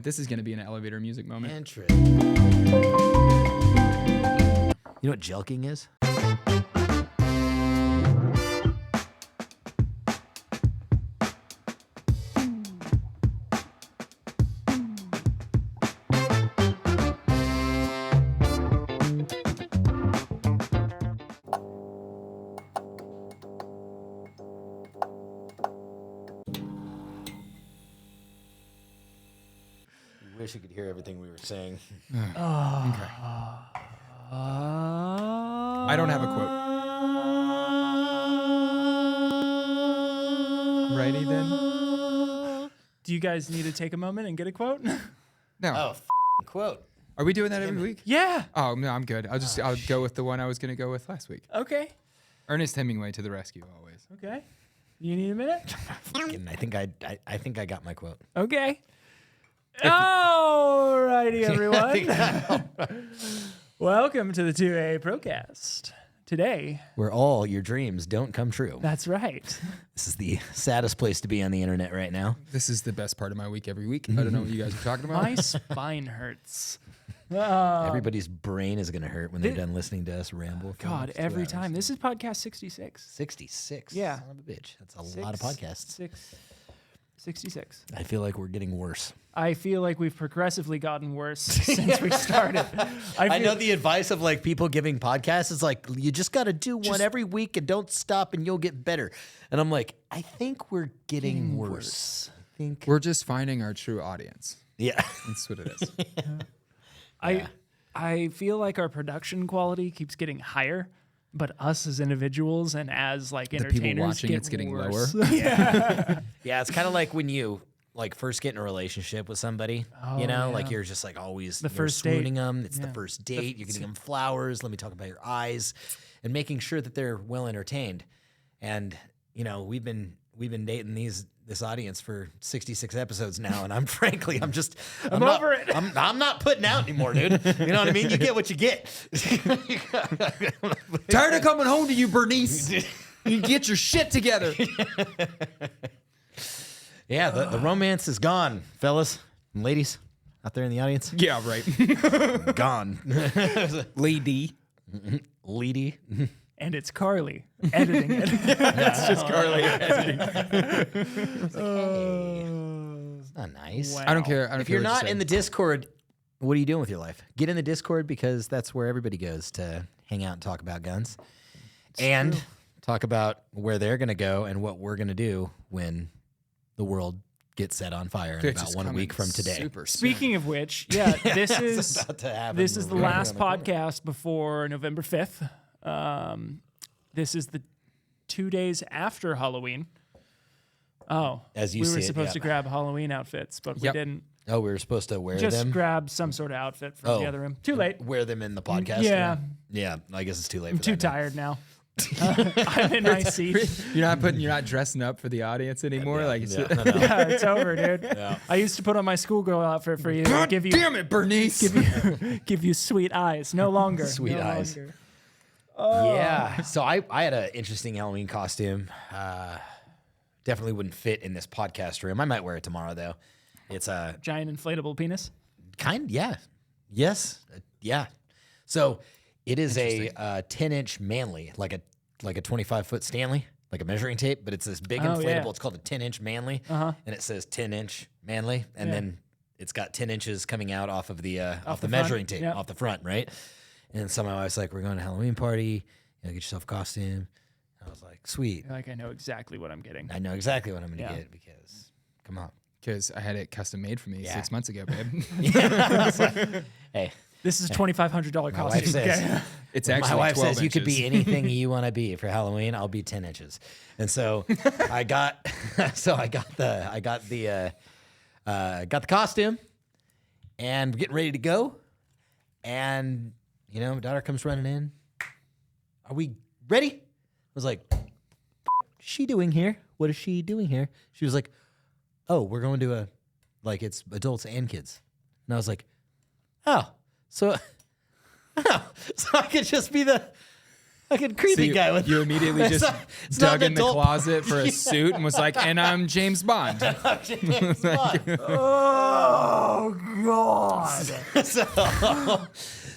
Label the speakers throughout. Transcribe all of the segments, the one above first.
Speaker 1: This is going to be an elevator music moment.
Speaker 2: Interesting. You know what jelking is? Wish you could hear everything we were saying.
Speaker 1: Okay. I don't have a quote. Righty then.
Speaker 3: Do you guys need to take a moment and get a quote?
Speaker 1: No.
Speaker 2: Oh, quote.
Speaker 1: Are we doing that every week?
Speaker 3: Yeah.
Speaker 1: Oh no, I'm good. I'll go with the one I was going to go with last week.
Speaker 3: Okay.
Speaker 1: Ernest Hemingway to the rescue always.
Speaker 3: Okay. You need a minute?
Speaker 2: I think I got my quote.
Speaker 3: Okay. Alrighty, everyone. Welcome to the 2A Procast. Today,
Speaker 2: where all your dreams don't come true.
Speaker 3: That's right.
Speaker 2: This is the saddest place to be on the internet right now.
Speaker 1: This is the best part of my week every week. I don't know what you guys are talking about.
Speaker 3: My spine hurts.
Speaker 2: Everybody's brain is going to hurt when they're done listening to us ramble.
Speaker 3: God, every time. This is podcast 66.
Speaker 2: 66?
Speaker 3: Yeah.
Speaker 2: Son of a bitch. That's a lot of podcasts.
Speaker 3: 66.
Speaker 2: I feel like we're getting worse.
Speaker 3: I feel like we've progressively gotten worse since we started.
Speaker 2: I know the advice of like people giving podcasts is like, you just got to do one every week and don't stop and you'll get better. And I'm like, I think we're getting worse. I think
Speaker 1: we're just finding our true audience.
Speaker 2: Yeah.
Speaker 1: That's what it is.
Speaker 3: I feel like our production quality keeps getting higher, but us as individuals and as like entertainers,
Speaker 1: people watching it's getting
Speaker 3: worse.
Speaker 1: lower.
Speaker 3: Yeah.
Speaker 2: Yeah, it's kind of like when you like first get in a relationship with somebody, you know, like you're just like always
Speaker 3: The first date.
Speaker 2: swooning them. It's the first date. You're getting them flowers. Let me talk about your eyes, and making sure that they're well entertained. And you know, we've been dating this audience for 66 episodes now, and I'm
Speaker 3: over it.
Speaker 2: I'm not putting out anymore, dude. You know what I mean? You get what you get.
Speaker 1: Tired of coming home to you, Bernice. You get your shit together.
Speaker 2: Yeah, the romance is gone, fellas and ladies out there in the audience.
Speaker 1: Yeah, right.
Speaker 2: Gone.
Speaker 1: Lady.
Speaker 2: Lady.
Speaker 3: And it's Carly editing it.
Speaker 1: It's just Carly editing.
Speaker 2: It's not nice.
Speaker 3: Wow.
Speaker 1: I don't care.
Speaker 2: If you're not in the Discord, what are you doing with your life? Get in the Discord because that's where everybody goes to hang out and talk about guns. And talk about where they're going to go and what we're going to do when the world gets set on fire in about 1 week from today.
Speaker 3: Speaking of which, this is
Speaker 2: about to happen.
Speaker 3: this is the
Speaker 2: Right
Speaker 3: last
Speaker 2: around the corner.
Speaker 3: podcast before November 5th. This is the 2 days after Halloween. Oh,
Speaker 2: As you
Speaker 3: we
Speaker 2: see
Speaker 3: were
Speaker 2: it,
Speaker 3: supposed
Speaker 2: yeah.
Speaker 3: to grab Halloween outfits, but we
Speaker 1: Yep.
Speaker 3: didn't.
Speaker 2: Oh, we were supposed to wear
Speaker 3: Just
Speaker 2: them?
Speaker 3: grab some sort of outfit from the other room. Too late.
Speaker 2: Wear them in the podcast?
Speaker 3: Yeah.
Speaker 2: Yeah, I guess it's too late
Speaker 3: I'm
Speaker 2: for
Speaker 3: too
Speaker 2: that now.
Speaker 3: tired now. I'm in my seat.
Speaker 1: You're not dressing up for the audience anymore. Like it's,
Speaker 2: Yeah, I know.
Speaker 3: Yeah, it's over, dude. I used to put on my schoolgirl outfit for you.
Speaker 1: God
Speaker 3: give you,
Speaker 1: damn it, Bernice.
Speaker 3: give you sweet eyes. No longer.
Speaker 2: Sweet
Speaker 3: No
Speaker 2: eyes.
Speaker 3: longer.
Speaker 2: Yeah. So I had an interesting Halloween costume. Definitely wouldn't fit in this podcast room. I might wear it tomorrow though. It's a
Speaker 3: Giant inflatable penis.
Speaker 2: yeah. Yes. Yeah. So it is a 10-inch Manly, like a 25-foot Stanley, like a measuring tape, but it's this big inflatable.
Speaker 3: yeah.
Speaker 2: It's called a 10-inch Manly,
Speaker 3: Uh-huh.
Speaker 2: and it says 10-inch Manly, and
Speaker 3: Yeah.
Speaker 2: then it's got 10 inches coming out off of the off the
Speaker 3: the
Speaker 2: measuring
Speaker 3: front,
Speaker 2: tape,
Speaker 3: yeah.
Speaker 2: off the front, right? And somehow I was like, "We're going to a Halloween party. Get yourself a costume." And I was like, "Sweet,
Speaker 3: Like I know exactly what I'm getting.
Speaker 2: I know exactly what I'm going to
Speaker 3: Yeah.
Speaker 2: get because come on."
Speaker 1: Because I had it custom made for me
Speaker 2: Yeah.
Speaker 1: 6 months ago, babe.
Speaker 2: I was like, hey,
Speaker 3: This is $2,500
Speaker 2: my wife
Speaker 3: costume.
Speaker 2: says,
Speaker 3: Okay?
Speaker 1: It's
Speaker 2: my
Speaker 1: actually
Speaker 2: wife
Speaker 1: 12
Speaker 2: says you could be
Speaker 1: inches.
Speaker 2: anything you want to be for Halloween. I'll be 10 inches. And so I got the costume, and we're getting ready to go. And you know, my daughter comes running in. Are we ready? I was like, "What's she doing here? What is she doing here?" She was like, "Oh, we're going to it's adults and kids." And I was like, "Oh, so I could just be the fucking creepy
Speaker 1: So
Speaker 2: guy with
Speaker 1: you immediately
Speaker 2: It's
Speaker 1: just
Speaker 2: not- it's not
Speaker 1: dug
Speaker 2: an
Speaker 1: in the
Speaker 2: adult-
Speaker 1: closet for a suit and was like, and I'm James Bond.
Speaker 2: James Bond.
Speaker 3: Oh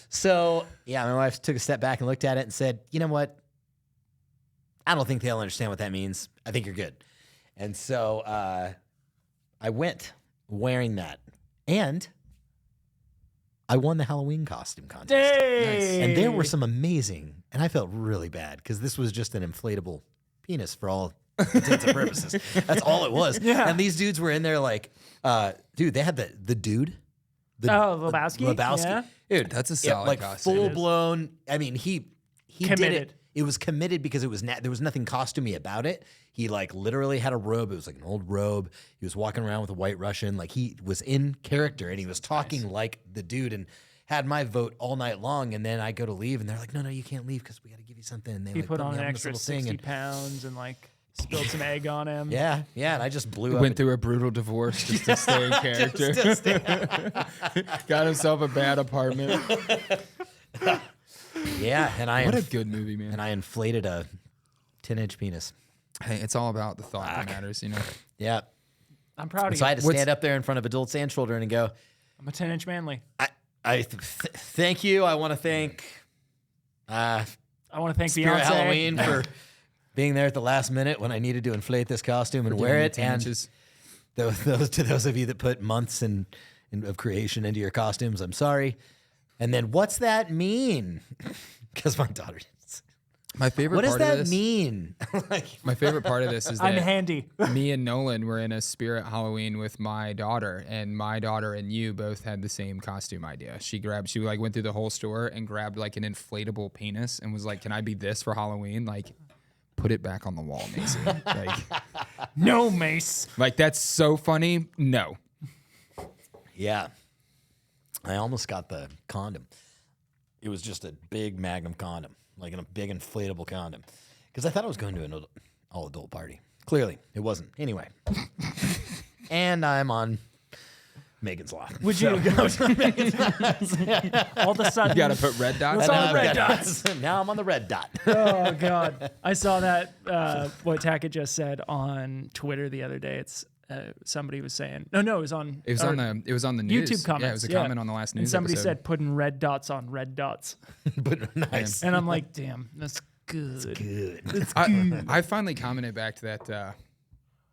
Speaker 2: So yeah, my wife took a step back and looked at it and said, "You know what? I don't think they'll understand what that means. I think you're good." And so I went wearing that, and I won the Halloween costume contest.
Speaker 3: Hey!
Speaker 2: And there were some amazing, and I felt really bad because this was just an inflatable penis for all intents and purposes. That's all it was.
Speaker 3: Yeah.
Speaker 2: And these dudes were in there like, dude, they had the dude.
Speaker 3: Lebowski?
Speaker 2: Lebowski.
Speaker 3: Yeah.
Speaker 2: Dude,
Speaker 4: That's a solid
Speaker 2: like
Speaker 4: costume.
Speaker 2: full blown. I mean, he did it.
Speaker 3: Committed.
Speaker 2: It was committed because it was there was nothing costumey about it. He like literally had a robe. It was like an old robe. He was walking around with a white Russian. Like he was in character and he was talking like the dude and had my vote all night long. And then I go to leave and they're like, no, you can't leave because we got to give you something. And they
Speaker 3: He
Speaker 2: like,
Speaker 3: put
Speaker 2: me
Speaker 3: on an
Speaker 2: this
Speaker 3: extra
Speaker 2: little thing
Speaker 3: 60
Speaker 2: and
Speaker 3: pounds and like spilled some egg on him.
Speaker 2: yeah. And I just blew up.
Speaker 4: Went through a brutal divorce just to stay in character. Got himself a bad apartment.
Speaker 2: Yeah, and
Speaker 4: What a good movie, man.
Speaker 2: and I inflated a 10-inch penis.
Speaker 4: Hey, it's all about the thought that matters, you know.
Speaker 2: Yeah.
Speaker 3: I'm proud of
Speaker 2: So I
Speaker 3: you.
Speaker 2: had to stand up there in front of adults and children and go,
Speaker 3: I'm a 10-inch manly.
Speaker 2: Thank you. I want to thank
Speaker 3: I want to thank
Speaker 2: Spirit
Speaker 3: Beyonce.
Speaker 2: Halloween for being there at the last minute when I needed to inflate this costume and wear it. And those of you that put months of creation into your costumes, I'm sorry. And then what's that mean? Because my daughter.
Speaker 4: My favorite
Speaker 2: What does
Speaker 4: part of
Speaker 2: that
Speaker 4: this,
Speaker 2: mean?
Speaker 4: my favorite part of this is
Speaker 3: I'm
Speaker 4: that
Speaker 3: handy.
Speaker 4: me and Nolan were in a Spirit Halloween with my daughter, and my daughter and you both had the same costume idea. She like went through the whole store and grabbed like an inflatable penis and was like, "Can I be this for Halloween?" Like, put it back on the wall, Macy.
Speaker 3: No, Mace.
Speaker 4: like that's so funny. No,
Speaker 2: Yeah. I almost got the condom. It was just a big Magnum condom, like a big inflatable condom. Because I thought I was going to an all-adult party. Clearly, it wasn't. Anyway. And I'm on Megan's Law.
Speaker 3: Would you? All of a sudden.
Speaker 4: you got to put red dots.
Speaker 3: What's
Speaker 4: on
Speaker 3: on
Speaker 4: it?
Speaker 3: the red dots?
Speaker 2: Now I'm on the red dot.
Speaker 3: Oh God! I saw that what Tackett just said on Twitter the other day. It's somebody was saying it was on
Speaker 4: It was on the news.
Speaker 3: YouTube comments.
Speaker 4: Yeah, it was a comment on the last news.
Speaker 3: And somebody
Speaker 4: episode.
Speaker 3: said putting red dots on red dots,
Speaker 2: But nice.
Speaker 3: and I'm like, damn, that's good.
Speaker 2: Good.
Speaker 4: I finally commented back to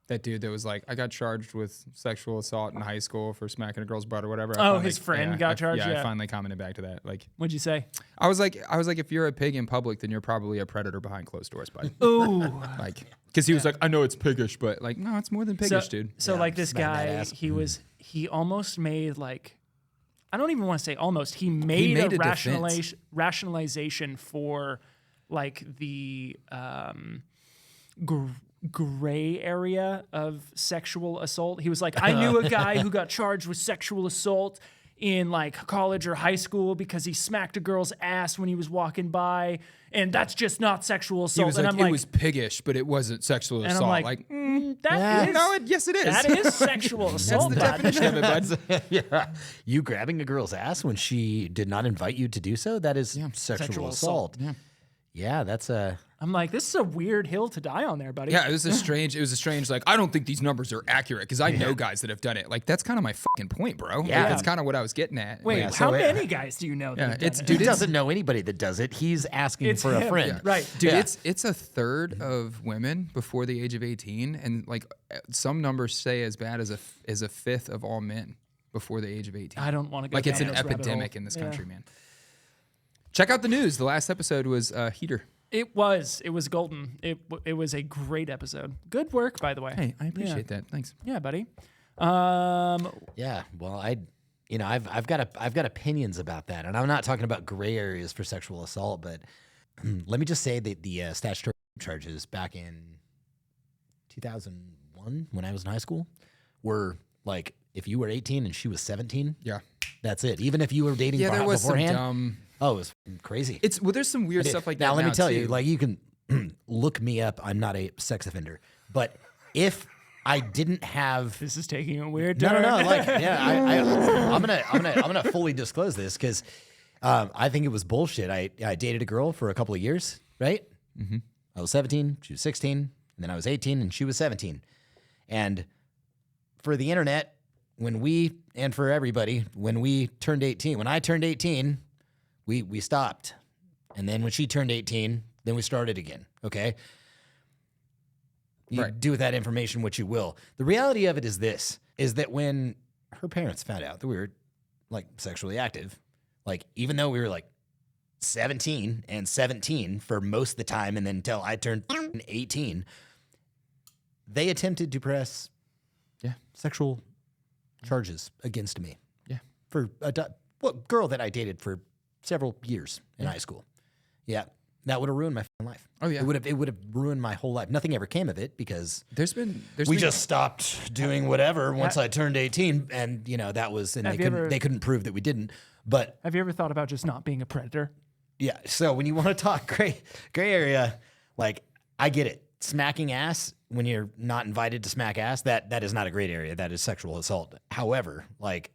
Speaker 4: that dude that was like, I got charged with sexual assault in high school for smacking a girl's butt or whatever.
Speaker 3: His friend got charged?
Speaker 4: I
Speaker 3: Yeah.
Speaker 4: finally commented back to that. Like,
Speaker 3: What'd you say?
Speaker 4: I was like, if you're a pig in public, then you're probably a predator behind closed doors, bud.
Speaker 3: Ooh.
Speaker 4: Like, because he was like, I know it's piggish, but like, no, it's more than piggish, dude.
Speaker 3: So like this
Speaker 2: smack that
Speaker 3: guy,
Speaker 2: ass.
Speaker 3: he almost made like, I don't even want to say almost. He made
Speaker 4: made
Speaker 3: a
Speaker 4: a defense.
Speaker 3: rationalization for like the gray area of sexual assault. He was like, I knew a guy who got charged with sexual assault in like college or high school because he smacked a girl's ass when he was walking by, and that's just not sexual
Speaker 4: He
Speaker 3: assault.
Speaker 4: was
Speaker 3: And
Speaker 4: like,
Speaker 3: I'm
Speaker 4: it
Speaker 3: like,
Speaker 4: was piggish, but it wasn't sexual
Speaker 3: and
Speaker 4: assault.
Speaker 3: I'm like,
Speaker 4: yeah,
Speaker 3: is
Speaker 4: no, yes, it is.
Speaker 3: that is sexual assault.
Speaker 4: That's the definition of it, bud.
Speaker 2: Yeah. You grabbing a girl's ass when she did not invite you to do so? That is sexual assault. Yeah, that's a...
Speaker 3: I'm like, this is a weird hill to die on there, buddy.
Speaker 4: Yeah, it was a strange, like, I don't think these numbers are accurate because I know guys that have done it. Like, that's kind of my fucking point, bro.
Speaker 2: Yeah.
Speaker 4: Like, that's kind of what I was getting at.
Speaker 3: Wait,
Speaker 4: Like,
Speaker 3: how
Speaker 2: so
Speaker 3: many guys do you know? That
Speaker 4: yeah,
Speaker 3: have done
Speaker 4: it's
Speaker 3: it?
Speaker 4: dude,
Speaker 2: He
Speaker 4: it's,
Speaker 2: doesn't know anybody that does it. He's asking
Speaker 3: It's
Speaker 2: for a
Speaker 3: him.
Speaker 2: friend.
Speaker 3: Right.
Speaker 4: dude,
Speaker 2: Yeah.
Speaker 4: it's a third of women before the age of 18, and like some numbers say as bad as a fifth of all men before the age of 18.
Speaker 3: I don't want to go
Speaker 4: Like, it's
Speaker 3: down
Speaker 4: an
Speaker 3: this rabbit
Speaker 4: epidemic
Speaker 3: hole.
Speaker 4: in this
Speaker 3: Yeah.
Speaker 4: country, man. Check out the news. The last episode was Heater.
Speaker 3: It was golden. It was a great episode. Good work, by the way.
Speaker 4: Hey, I appreciate that. Thanks.
Speaker 3: Yeah, buddy.
Speaker 2: Yeah, well, I've got opinions about that, and I'm not talking about gray areas for sexual assault, but let me just say that the statutory charges back in 2001 when I was in high school were like if you were 18 and she was 17,
Speaker 4: Yeah.
Speaker 2: that's it. Even if you were dating
Speaker 4: Yeah, there was some
Speaker 2: beforehand,
Speaker 4: dumb.
Speaker 2: oh, it was crazy.
Speaker 4: There's some weird stuff like that.
Speaker 2: Now let me tell
Speaker 4: too.
Speaker 2: you, like you can look me up. I'm not a sex offender, but if I didn't have
Speaker 3: This is taking a weird
Speaker 2: no,
Speaker 3: turn.
Speaker 2: like yeah, I'm gonna fully disclose this because I think it was bullshit. I dated a girl for a couple of years, right? Mm-hmm. I was 17, she was 16, and then I was 18 and she was 17. And for the internet, when we, and for everybody, when we turned 18, when I turned 18, we stopped. And then when she turned 18, then we started again. Okay. You do with that information what you will. The reality of it is this, is that when her parents found out that we were like sexually active, like even though we were like 17 and 17 for most of the time, and then until I turned 18, they attempted to press sexual charges against me.
Speaker 4: Yeah.
Speaker 2: For a girl that I dated for several years in high school. Yeah. That would have ruined my life.
Speaker 4: Oh yeah.
Speaker 2: It would have ruined my whole life. Nothing ever came of it because
Speaker 4: we
Speaker 2: just stopped doing whatever once I turned 18, and that was, and they couldn't prove that we didn't. But
Speaker 3: have you ever thought about just not being a predator?
Speaker 2: Yeah. So when you want to talk gray area, like I get it. Smacking ass when you're not invited to smack ass, that is not a great area. That is sexual assault. However, like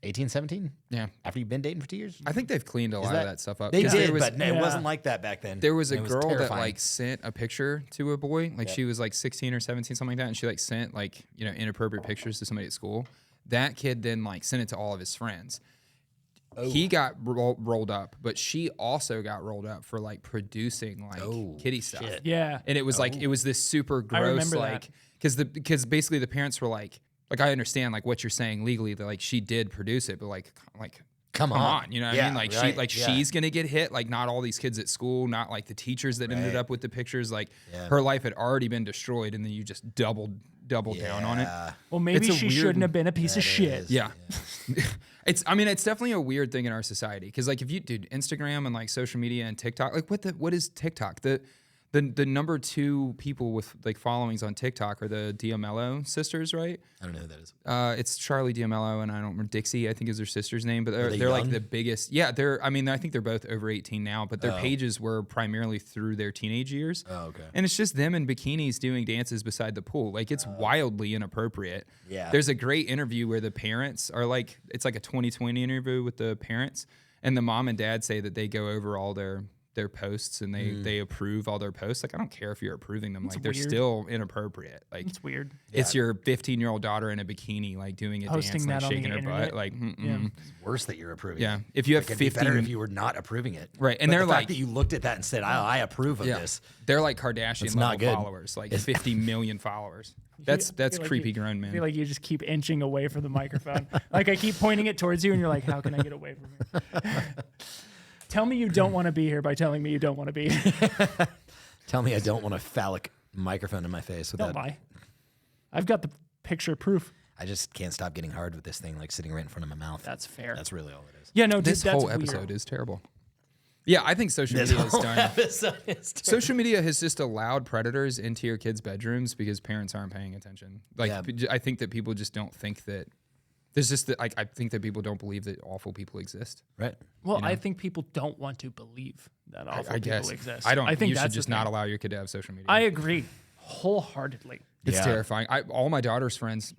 Speaker 2: 18, 17?
Speaker 4: Yeah.
Speaker 2: After you've been dating for 2 years?
Speaker 4: I think they've cleaned a lot of that stuff up.
Speaker 2: They did,
Speaker 4: was,
Speaker 2: but it wasn't like that back then.
Speaker 4: There was a girl that
Speaker 2: terrifying.
Speaker 4: like sent a picture to a boy. Like she was like 16 or 17, something like that. And she like sent like, inappropriate pictures to somebody at school. That kid then like sent it to all of his friends. Oh. He got rolled up, but she also got rolled up for like producing like kitty stuff.
Speaker 2: Shit.
Speaker 3: Yeah.
Speaker 4: And it was like, it was this super gross, like, because basically the parents were like I understand like what you're saying legally that like she did produce it, but like come on, you know what I mean? Like she's gonna get hit, like not all these kids at school, not like the teachers that ended up with the pictures. Like her life had already been destroyed, and then you just doubled down on it.
Speaker 3: Well, maybe she shouldn't have been a piece of shit.
Speaker 4: Yeah. It's definitely a weird thing in our society because like if you do Instagram and like social media and TikTok, like what is TikTok? The number 2 people with like followings on TikTok are the D'Amello sisters, right?
Speaker 2: I don't know who that is.
Speaker 4: It's Charlie D'Amello and I don't remember Dixie, I think is their sister's name, but they're
Speaker 2: young?
Speaker 4: like the biggest. Yeah, I think they're both over 18 now, but their pages were primarily through their teenage years.
Speaker 2: Oh, okay.
Speaker 4: And it's just them in bikinis doing dances beside the pool. Like it's wildly inappropriate.
Speaker 2: Yeah.
Speaker 4: There's a great interview where the parents are like, it's like a 2020 interview with the parents, and the mom and dad say that they go over all their posts and they approve all their posts. Like I don't care if you're approving them. Like they're still inappropriate. Like
Speaker 3: it's weird.
Speaker 4: It's your 15-year-old daughter in a bikini like doing a
Speaker 3: Posting
Speaker 4: dance, like
Speaker 3: that on
Speaker 4: shaking
Speaker 3: the
Speaker 4: her
Speaker 3: internet.
Speaker 4: butt. Like
Speaker 2: It's worse that you're approving.
Speaker 4: yeah.
Speaker 2: It.
Speaker 4: If you have
Speaker 2: It'd
Speaker 4: 50,
Speaker 2: be better if you were not approving it.
Speaker 4: Right, and
Speaker 2: But
Speaker 4: they're
Speaker 2: the fact
Speaker 4: like
Speaker 2: that you looked at that and said, I approve of this.
Speaker 4: they're like Kardashian
Speaker 2: not
Speaker 4: level
Speaker 2: good.
Speaker 4: followers, like 50 million followers. That's
Speaker 3: like
Speaker 4: creepy grown
Speaker 3: I
Speaker 4: man.
Speaker 3: feel like you just keep inching away from the microphone. Like I keep pointing it towards you, and you're like, "How can I get away from here?" Tell me you don't want to be here by telling me you don't want to be here.
Speaker 2: Tell me I don't want a phallic microphone in my face.
Speaker 3: Don't lie. I've got the picture proof.
Speaker 2: I just can't stop getting hard with this thing, like sitting right in front of my mouth.
Speaker 3: That's fair.
Speaker 2: That's really all it is.
Speaker 3: Yeah, no, dude,
Speaker 4: This
Speaker 3: that's
Speaker 4: whole
Speaker 3: weird.
Speaker 4: episode is terrible. Yeah, I think social media has done. Social media has just allowed predators into your kids' bedrooms because parents aren't paying attention. Like, I think that people just don't think that. There's just that. I think that people don't believe that awful people exist.
Speaker 2: Right.
Speaker 3: Well, I think people don't want to believe that awful
Speaker 4: I guess.
Speaker 3: people exist.
Speaker 4: I don't.
Speaker 3: I think
Speaker 4: you
Speaker 3: that's
Speaker 4: should just
Speaker 3: the
Speaker 4: not
Speaker 3: thing.
Speaker 4: allow your kid to have social media.
Speaker 3: I agree wholeheartedly.
Speaker 4: It's
Speaker 2: Yeah.
Speaker 4: terrifying. All of my daughter's friends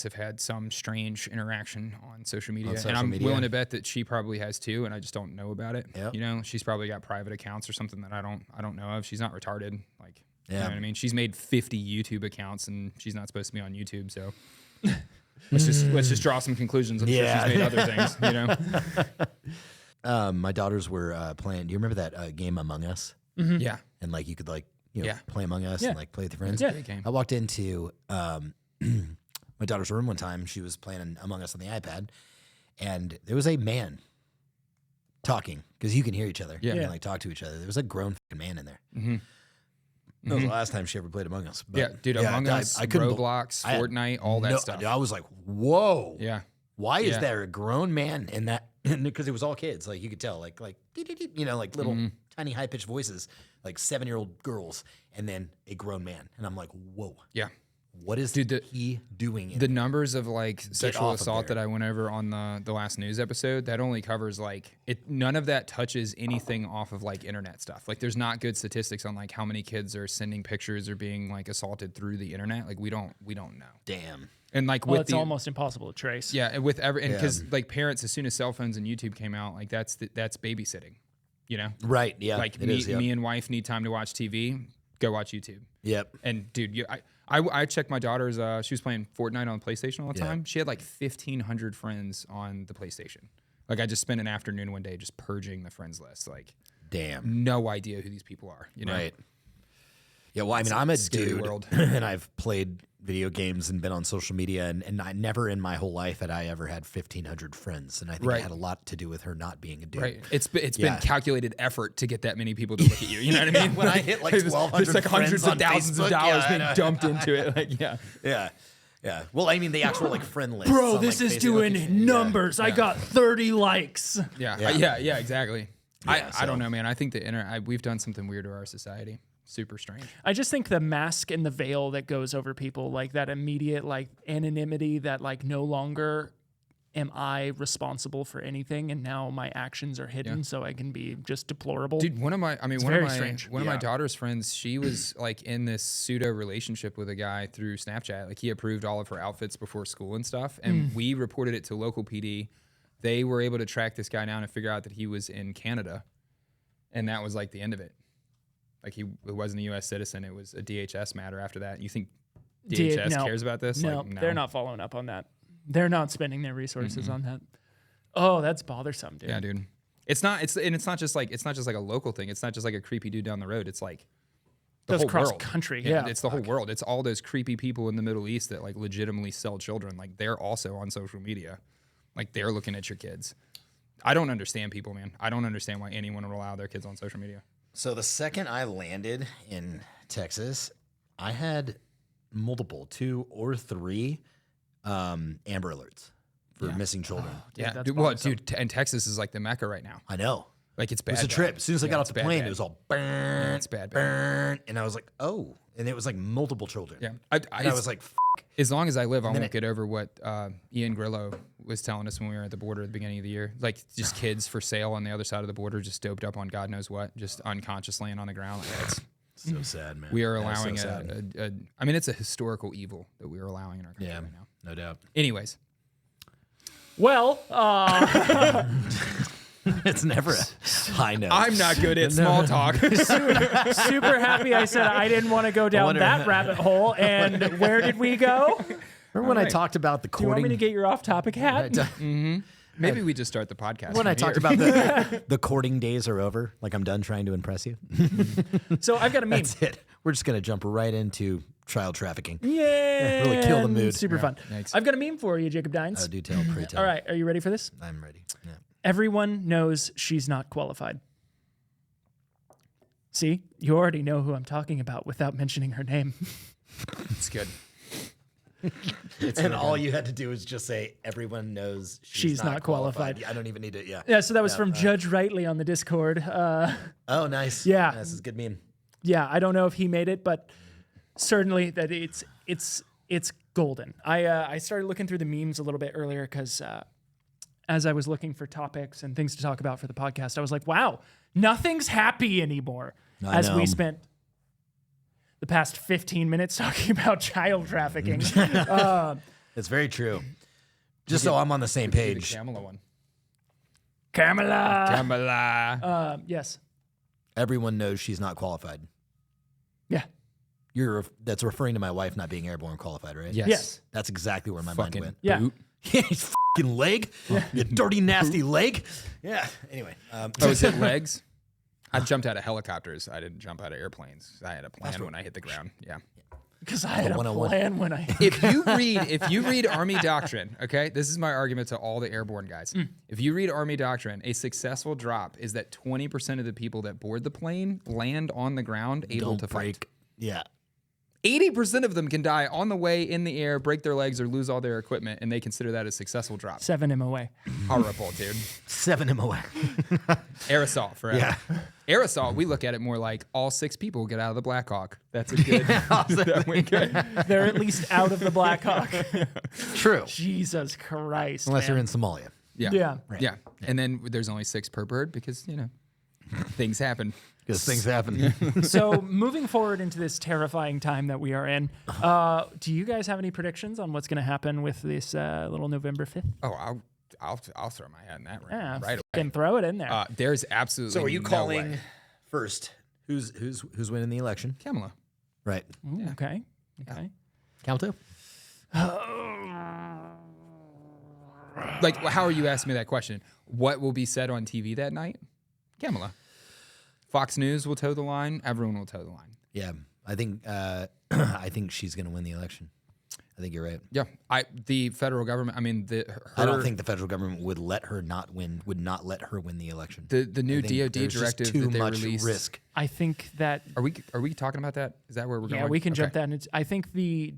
Speaker 4: have had some strange interaction on social media, and I'm willing to bet that she probably has too, and I just don't know about it.
Speaker 2: Yep.
Speaker 4: You know, she's probably got private accounts or something that I don't know of. She's not retarded. Like, you
Speaker 2: Yeah.
Speaker 4: know what I mean? She's made 50 YouTube accounts, and she's not supposed to be on YouTube. So let's just draw some conclusions. I'm sure she's made other things. You know.
Speaker 2: My daughters were playing. Do you remember that game Among Us?
Speaker 4: Yeah.
Speaker 2: And like you could like
Speaker 4: Yeah.
Speaker 2: play Among Us and like play with your friends.
Speaker 3: Yeah.
Speaker 4: Great game.
Speaker 2: I walked into my daughter's room one time. She was playing Among Us on the iPad, and there was a man talking because you can hear each other.
Speaker 4: Yeah.
Speaker 2: You can like talk to each other. There was a grown fucking man in there.
Speaker 4: Mhm.
Speaker 2: That was the last time she ever played Among Us. But
Speaker 4: Yeah, dude. Among Us,
Speaker 2: I couldn't
Speaker 4: Roblox,
Speaker 2: I had
Speaker 4: Fortnite, all that stuff.
Speaker 2: I was like, whoa.
Speaker 4: Yeah.
Speaker 2: Why is
Speaker 4: Yeah.
Speaker 2: there a grown man in that? Because it was all kids. Like you could tell, like you know, like little tiny high pitched voices, like 7-year-old girls, and then a grown man. And I'm like, whoa.
Speaker 4: Yeah.
Speaker 2: What is he doing?
Speaker 4: The numbers of like sexual
Speaker 2: off of
Speaker 4: assault
Speaker 2: there.
Speaker 4: that I went over on the last news episode, that only covers like it. None of that touches anything off of like internet stuff. Like there's not good statistics on like how many kids are sending pictures or being like assaulted through the internet. Like we don't know.
Speaker 2: Damn.
Speaker 4: And like
Speaker 3: Well,
Speaker 4: with
Speaker 3: it's
Speaker 4: the
Speaker 3: almost impossible to trace.
Speaker 4: yeah, and with because like parents, as soon as cell phones and YouTube came out, like that's babysitting. You know,
Speaker 2: Right. Yeah.
Speaker 4: like
Speaker 2: it is, yeah.
Speaker 4: me and wife need time to watch TV. Go watch YouTube.
Speaker 2: Yep.
Speaker 4: And dude, I checked my daughter's. She was playing Fortnite on the PlayStation all the time. She had like 1,500 friends on the PlayStation. Like I just spent an afternoon one day just purging the friends list. Like,
Speaker 2: damn,
Speaker 4: no idea who these people are. You know?
Speaker 2: Right. Yeah. Well, I mean, I'm a
Speaker 4: scary
Speaker 2: dude,
Speaker 4: world.
Speaker 2: and I've played video games and been on social media, and I never in my whole life had I ever had 1,500 friends, and I think it had a lot to do with her not being a dude.
Speaker 4: Right. It's been calculated effort to get that many people to look at you. You know what I mean?
Speaker 2: When I hit like 1,200
Speaker 4: there's like hundreds
Speaker 2: friends
Speaker 4: of thousands
Speaker 2: on
Speaker 4: of dollars
Speaker 2: Facebook,
Speaker 4: being dumped into it. Like,
Speaker 2: Yeah. Well, I mean, the actual like friend list.
Speaker 3: Bro, this is doing numbers. I got 30 likes.
Speaker 4: Yeah, exactly.
Speaker 2: Yeah,
Speaker 4: I don't know, man. I think we've done something weird to our society. Super strange.
Speaker 3: I just think the mask and the veil that goes over people, like that immediate like anonymity that like no longer am I responsible for anything, and now my actions are hidden, so I can be just deplorable.
Speaker 4: Dude, one of my daughter's friends, she was like in this pseudo relationship with a guy through Snapchat. Like he approved all of her outfits before school and stuff, and we reported it to local PD. They were able to track this guy down and figure out that he was in Canada, and that was like the end of it. Like it wasn't a U.S. citizen; it was a DHS matter after that. You think DHS cares about this?
Speaker 3: No,
Speaker 4: like, no,
Speaker 3: they're not following up on that. They're not spending their resources on that. Oh, that's bothersome, dude.
Speaker 4: Yeah, dude. It's not just like a local thing. It's not just like a creepy dude down the road. It's like the whole
Speaker 3: cross
Speaker 4: world.
Speaker 3: country.
Speaker 4: Yeah, it's the whole world. It's all those creepy people in the Middle East that like legitimately sell children. Like they're also on social media. Like they're looking at your kids. I don't understand people, man. I don't understand why anyone would allow their kids on social media.
Speaker 2: So the second I landed in Texas, I had multiple 2 or 3 Amber Alerts for missing children.
Speaker 3: Dude,
Speaker 4: and Texas is like the Mecca right now.
Speaker 2: I know.
Speaker 4: Like it's
Speaker 2: It
Speaker 4: bad.
Speaker 2: was a trip. As soon as I got off the plane,
Speaker 4: bad.
Speaker 2: it was all burn,
Speaker 4: it's bad.
Speaker 2: burn, and I was like, oh, and it was like multiple children.
Speaker 4: Yeah,
Speaker 2: I was like,
Speaker 4: as long as I live, I won't get over what Ian Grillo was telling us when we were at the border at the beginning of the year. Like just kids for sale on the other side of the border, just doped up on God knows what, just unconscious laying on the ground. Like, it's
Speaker 2: so sad, man.
Speaker 4: we are allowing I mean, it's a historical evil that we are allowing in our country right now.
Speaker 2: No doubt.
Speaker 4: Anyways,
Speaker 3: well,
Speaker 2: It's never a high note.
Speaker 4: I'm not good at small talk.
Speaker 3: super happy I said I didn't want to go down that rabbit hole. And where did we go?
Speaker 2: Remember when I talked about the
Speaker 3: Do you want
Speaker 2: courting?
Speaker 3: me to get your off-topic hat?
Speaker 4: Maybe we just start the podcast.
Speaker 2: When I
Speaker 4: from
Speaker 2: talked
Speaker 4: here.
Speaker 2: about the courting days are over, like I'm done trying to impress you.
Speaker 3: So I've got a meme.
Speaker 2: That's it. We're just gonna jump right into child trafficking.
Speaker 3: Yeah,
Speaker 2: really kill the mood.
Speaker 3: Super fun.
Speaker 4: Thanks.
Speaker 3: I've got a meme for you, Jacob Dines.
Speaker 2: Do tell, pray tell.
Speaker 3: All right, are you ready for this?
Speaker 2: I'm ready. Yeah.
Speaker 3: Everyone knows she's not qualified. See, you already know who I'm talking about without mentioning her name.
Speaker 4: It's good.
Speaker 2: And all you had to do is just say, everyone knows she's
Speaker 3: not qualified.
Speaker 2: I don't even need to,
Speaker 3: Yeah, so that was from Judge Rightly on the Discord.
Speaker 2: Oh, nice.
Speaker 3: Yeah.
Speaker 2: This is a good meme.
Speaker 3: Yeah, I don't know if he made it, but certainly that it's golden. I started looking through the memes a little bit earlier because as I was looking for topics and things to talk about for the podcast, I was like, wow, nothing's happy anymore.
Speaker 2: I know.
Speaker 3: We spent the past 15 minutes talking about child trafficking.
Speaker 2: It's very true. Just so I'm on the same
Speaker 4: The
Speaker 2: page.
Speaker 4: Kamala one.
Speaker 3: Kamala.
Speaker 4: Kamala.
Speaker 3: Yes.
Speaker 2: Everyone knows she's not qualified.
Speaker 3: Yeah.
Speaker 2: That's referring to my wife not being airborne qualified, right?
Speaker 3: Yes.
Speaker 2: That's exactly where my mind
Speaker 4: Fucking
Speaker 2: went.
Speaker 3: Yeah.
Speaker 4: boot.
Speaker 2: Yeah, his fucking leg. You dirty, nasty leg. Yeah. Anyway.
Speaker 4: Oh, is it legs? I jumped out of helicopters. I didn't jump out of airplanes. I had a plan when I hit the ground. Yeah.
Speaker 3: Because I had a
Speaker 2: 101.
Speaker 3: plan when I...
Speaker 4: If you read Army doctrine, okay, this is my argument to all the airborne guys. If you read Army doctrine, a successful drop is that 20% of the people that board the plane land on the ground able
Speaker 2: Don't
Speaker 4: to
Speaker 2: break.
Speaker 4: fight.
Speaker 2: Yeah.
Speaker 4: 80% of them can die on the way in the air, break their legs, or lose all their equipment, and they consider that a successful drop.
Speaker 3: 7 MOA.
Speaker 4: Horrible, dude.
Speaker 2: 7 MOA.
Speaker 4: Air assault forever.
Speaker 2: Yeah.
Speaker 4: Air assault, we look at it more like all 6 people get out of the Black Hawk. That's a good. That went good.
Speaker 3: They're at least out of the Black Hawk.
Speaker 2: True.
Speaker 3: Jesus Christ.
Speaker 2: Unless
Speaker 3: man.
Speaker 2: you're in Somalia.
Speaker 4: Yeah.
Speaker 3: Yeah.
Speaker 4: Yeah. And then there's only 6 per bird because, things happen.
Speaker 2: Because things happen.
Speaker 3: So moving forward into this terrifying time that we are in, do you guys have any predictions on what's going to happen with this little November 5th?
Speaker 4: Oh, I'll throw my hat in that
Speaker 3: Yeah,
Speaker 4: right away.
Speaker 3: fucking throw it in there.
Speaker 4: There's absolutely
Speaker 2: So are you
Speaker 4: no
Speaker 2: calling
Speaker 4: way.
Speaker 2: first? Who's winning the election?
Speaker 4: Kamala?
Speaker 2: Right.
Speaker 3: Ooh, okay. Okay.
Speaker 2: Count two.
Speaker 4: Like, how are you asking me that question? What will be said on TV that night? Kamala. Fox News will toe the line. Everyone will toe the line.
Speaker 2: Yeah, I think she's going to win the election. I think you're right.
Speaker 4: Yeah, the federal government. I mean,
Speaker 2: I don't think the federal government would let her not win. Would not let her win the election.
Speaker 4: The new DoD directive
Speaker 2: too
Speaker 4: that they
Speaker 2: much
Speaker 4: released.
Speaker 2: risk.
Speaker 3: I think that.
Speaker 4: Are we talking about that? Is that where we're going?
Speaker 3: Yeah, we can jump that. And I think the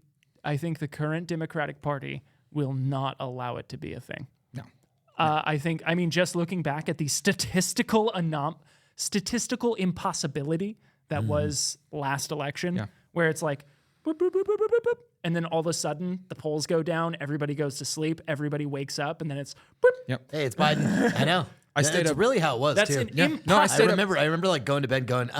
Speaker 3: current Democratic Party will not allow it to be a thing.
Speaker 4: No.
Speaker 3: I mean, just looking back at the statistical impossibility that was last election, where it's like, boop, boop, boop, boop, boop, boop, boop, and then all of a sudden the polls go down, everybody goes to sleep, everybody wakes up, and then it's boop.
Speaker 2: Yep. Hey, it's Biden. I know.
Speaker 4: That's
Speaker 2: really how it was
Speaker 3: That's
Speaker 2: too.
Speaker 3: an
Speaker 4: Yeah. No,
Speaker 2: I remember like going to bed going,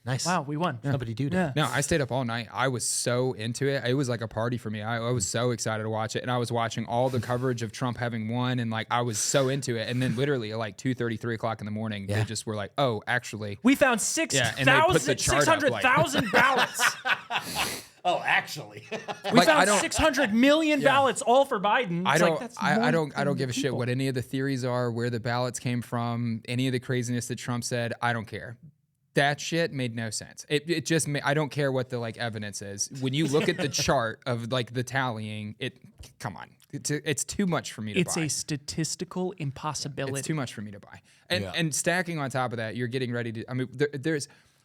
Speaker 2: nice.
Speaker 3: Wow, we won.
Speaker 2: Somebody do that.
Speaker 4: No, I stayed up all night. I was so into it. It was like a party for me. I was so excited to watch it. And I was watching all the coverage of Trump having won. And like, I was so into it. And then literally at like 2:30, 3 o'clock in the morning, they just were like, oh, actually.
Speaker 3: We found
Speaker 4: and they put the chart up,
Speaker 3: 600,000 ballots.
Speaker 2: Oh, actually.
Speaker 3: We found 600 million ballots all for Biden.
Speaker 4: I
Speaker 3: It's
Speaker 4: don't give a shit what any of the theories are, where the ballots came from, any of the craziness that Trump said. I don't care. That shit made no sense. It just I don't care what the like evidence is. When you look at the chart of like the tallying, come on, it's too much for me to buy.
Speaker 3: It's a statistical impossibility.
Speaker 4: It's too much for me to buy. And stacking on top of that, you're getting ready to. I mean,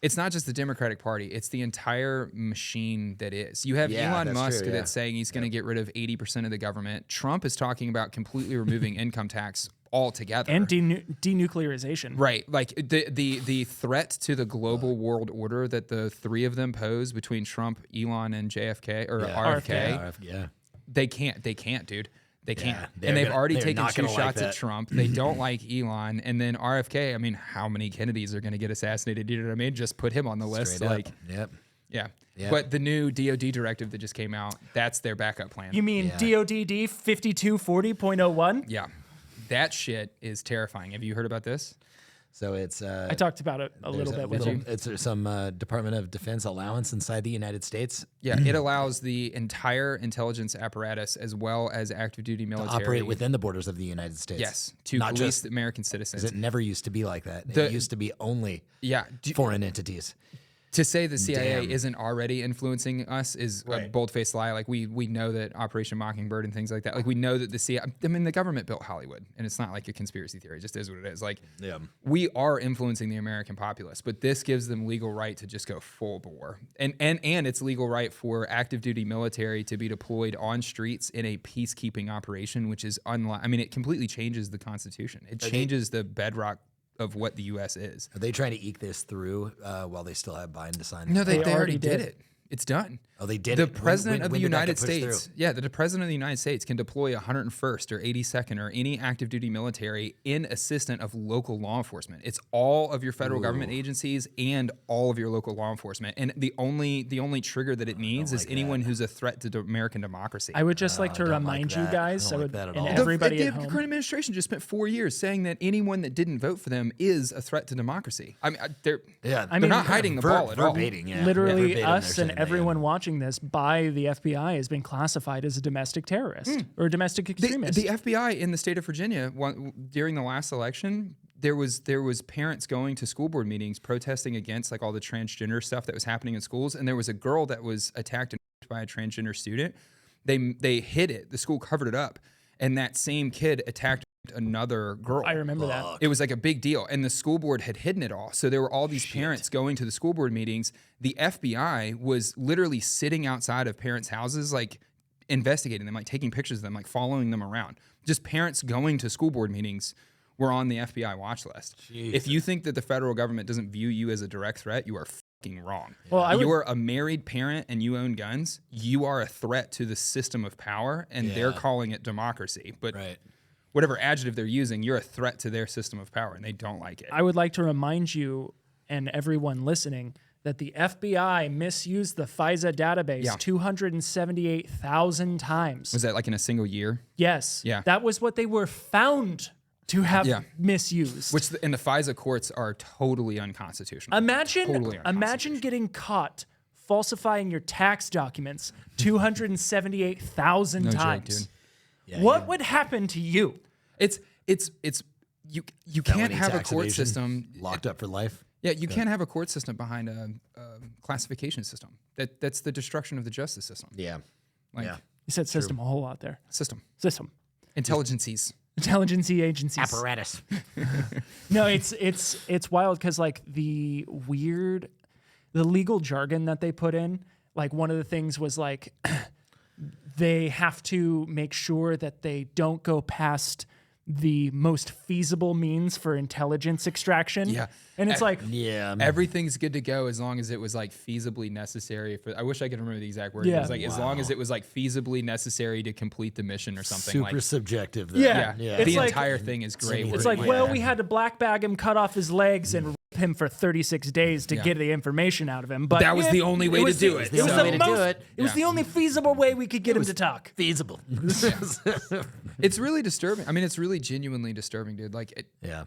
Speaker 4: it's not just the Democratic Party; it's the entire machine that is. You have Elon Musk that's saying he's going to get rid of 80% of the government. Trump is talking about completely removing income tax altogether
Speaker 3: and denuclearization.
Speaker 4: Right, like the threat to the global world order that the three of them pose between Trump, Elon, and JFK or RFK. They can't, dude. They can't. And they've already taken 2 shots at Trump. They don't like Elon. And then RFK, I mean, how many Kennedys are going to get assassinated? You know what I mean? Just put him on the list.
Speaker 2: Like,
Speaker 4: yeah. But the new DoD directive that just came out, that's their backup plan.
Speaker 3: You mean DODD 5240.01?
Speaker 4: Yeah. That shit is terrifying. Have you heard about this?
Speaker 2: So it's.
Speaker 3: I talked about it a little bit with you.
Speaker 2: It's some Department of Defense allowance inside the United States.
Speaker 4: Yeah, it allows the entire intelligence apparatus as well as active duty military
Speaker 2: to operate within the borders of the United States.
Speaker 4: Yes, to not police just American citizens.
Speaker 2: It never used to be like that. It used to be only foreign entities.
Speaker 4: To say the CIA isn't already influencing us is a bold-faced lie. Like we know that Operation Mockingbird and things like that. Like we know that the CIA. I mean, the government built Hollywood, and it's not like a conspiracy theory. It just is what it is. Like we are influencing the American populace, but this gives them legal right to just go full bore, and it's legal right for active duty military to be deployed on streets in a peacekeeping operation, which is unlike. I mean, it completely changes the Constitution. It changes the bedrock of what the U.S. is.
Speaker 2: Are they trying to eke this through while they still have Biden to sign?
Speaker 4: No, they already did it. It's done.
Speaker 2: Oh, they did
Speaker 4: the
Speaker 2: it?
Speaker 4: President of the United States.
Speaker 2: Through?
Speaker 4: Yeah, the President of the United States can deploy 101st or 82nd or any active duty military in assistance of local law enforcement. It's all of your federal government agencies and all of your local law enforcement. And the only trigger that it needs is anyone who's a threat to American democracy.
Speaker 3: I would just like to remind you guys, and everybody at home.
Speaker 4: The current administration just spent 4 years saying that anyone that didn't vote for them is a threat to democracy. I mean, they're not hiding the ball at all.
Speaker 3: Literally, us and everyone watching this by the FBI has been classified as a domestic terrorist or a domestic extremist.
Speaker 4: The FBI in the state of Virginia during the last election, there was parents going to school board meetings protesting against like all the transgender stuff that was happening in schools, and there was a girl that was attacked by a transgender student. They hid it. The school covered it up, and that same kid attacked another girl.
Speaker 3: I remember that.
Speaker 4: It was like a big deal, and the school board had hidden it all. So there were all these parents going to the school board meetings. The FBI was literally sitting outside of parents' houses, like investigating them, like taking pictures of them, like following them around. Just parents going to school board meetings were on the FBI watch list. Jesus. If you think that the federal government doesn't view you as a direct threat, you are fucking wrong. Well, you are a married parent and you own guns. You are a threat to the system of power, and they're calling it democracy. But whatever adjective they're using, you're a threat to their system of power, and they don't like it.
Speaker 3: I would like to remind you and everyone listening that the FBI misused the FISA database 278,000 times.
Speaker 4: Was that like in a single year?
Speaker 3: Yes.
Speaker 4: Yeah.
Speaker 3: That was what they were found to have misused.
Speaker 4: Which and the FISA courts are totally unconstitutional.
Speaker 3: Imagine getting caught falsifying your tax documents 278,000
Speaker 4: No joke,
Speaker 3: times.
Speaker 4: dude.
Speaker 2: Yeah,
Speaker 3: What would happen to you?
Speaker 4: It's you can't
Speaker 2: felony
Speaker 4: have a
Speaker 2: tax
Speaker 4: court
Speaker 2: evasion,
Speaker 4: system.
Speaker 2: locked up for life.
Speaker 4: Yeah, you can't have a court system behind a classification system. That's the destruction of the justice system.
Speaker 2: Yeah.
Speaker 4: Like,
Speaker 2: Yeah.
Speaker 3: You said system a whole lot there.
Speaker 4: System.
Speaker 3: Intelligence agencies.
Speaker 2: Apparatus.
Speaker 3: No, it's wild because like the legal jargon that they put in, like one of the things was like they have to make sure that they don't go past the most feasible means for intelligence extraction.
Speaker 4: Yeah.
Speaker 3: And it's like,
Speaker 2: Yeah.
Speaker 4: Everything's good to go as long as it was like feasibly necessary for. I wish I could remember the exact word.
Speaker 3: Yeah.
Speaker 4: It was like as long as it was like feasibly necessary to complete the mission or something.
Speaker 2: super
Speaker 4: like,
Speaker 2: subjective. Though.
Speaker 3: Yeah.
Speaker 4: yeah,
Speaker 3: It's
Speaker 4: the
Speaker 3: like-
Speaker 4: entire thing is great.
Speaker 3: it's like, well, we had to black bag him, cut off his legs, and rape him for 36 days to get the information out of him. But
Speaker 4: That was the only way to do it.
Speaker 3: It was
Speaker 2: The
Speaker 3: the
Speaker 2: only way to do
Speaker 3: most.
Speaker 2: it.
Speaker 3: It was the only feasible way we could get him to talk.
Speaker 2: Feasible.
Speaker 4: It's really disturbing. I mean, it's really genuinely disturbing, dude. Like,
Speaker 2: Yeah.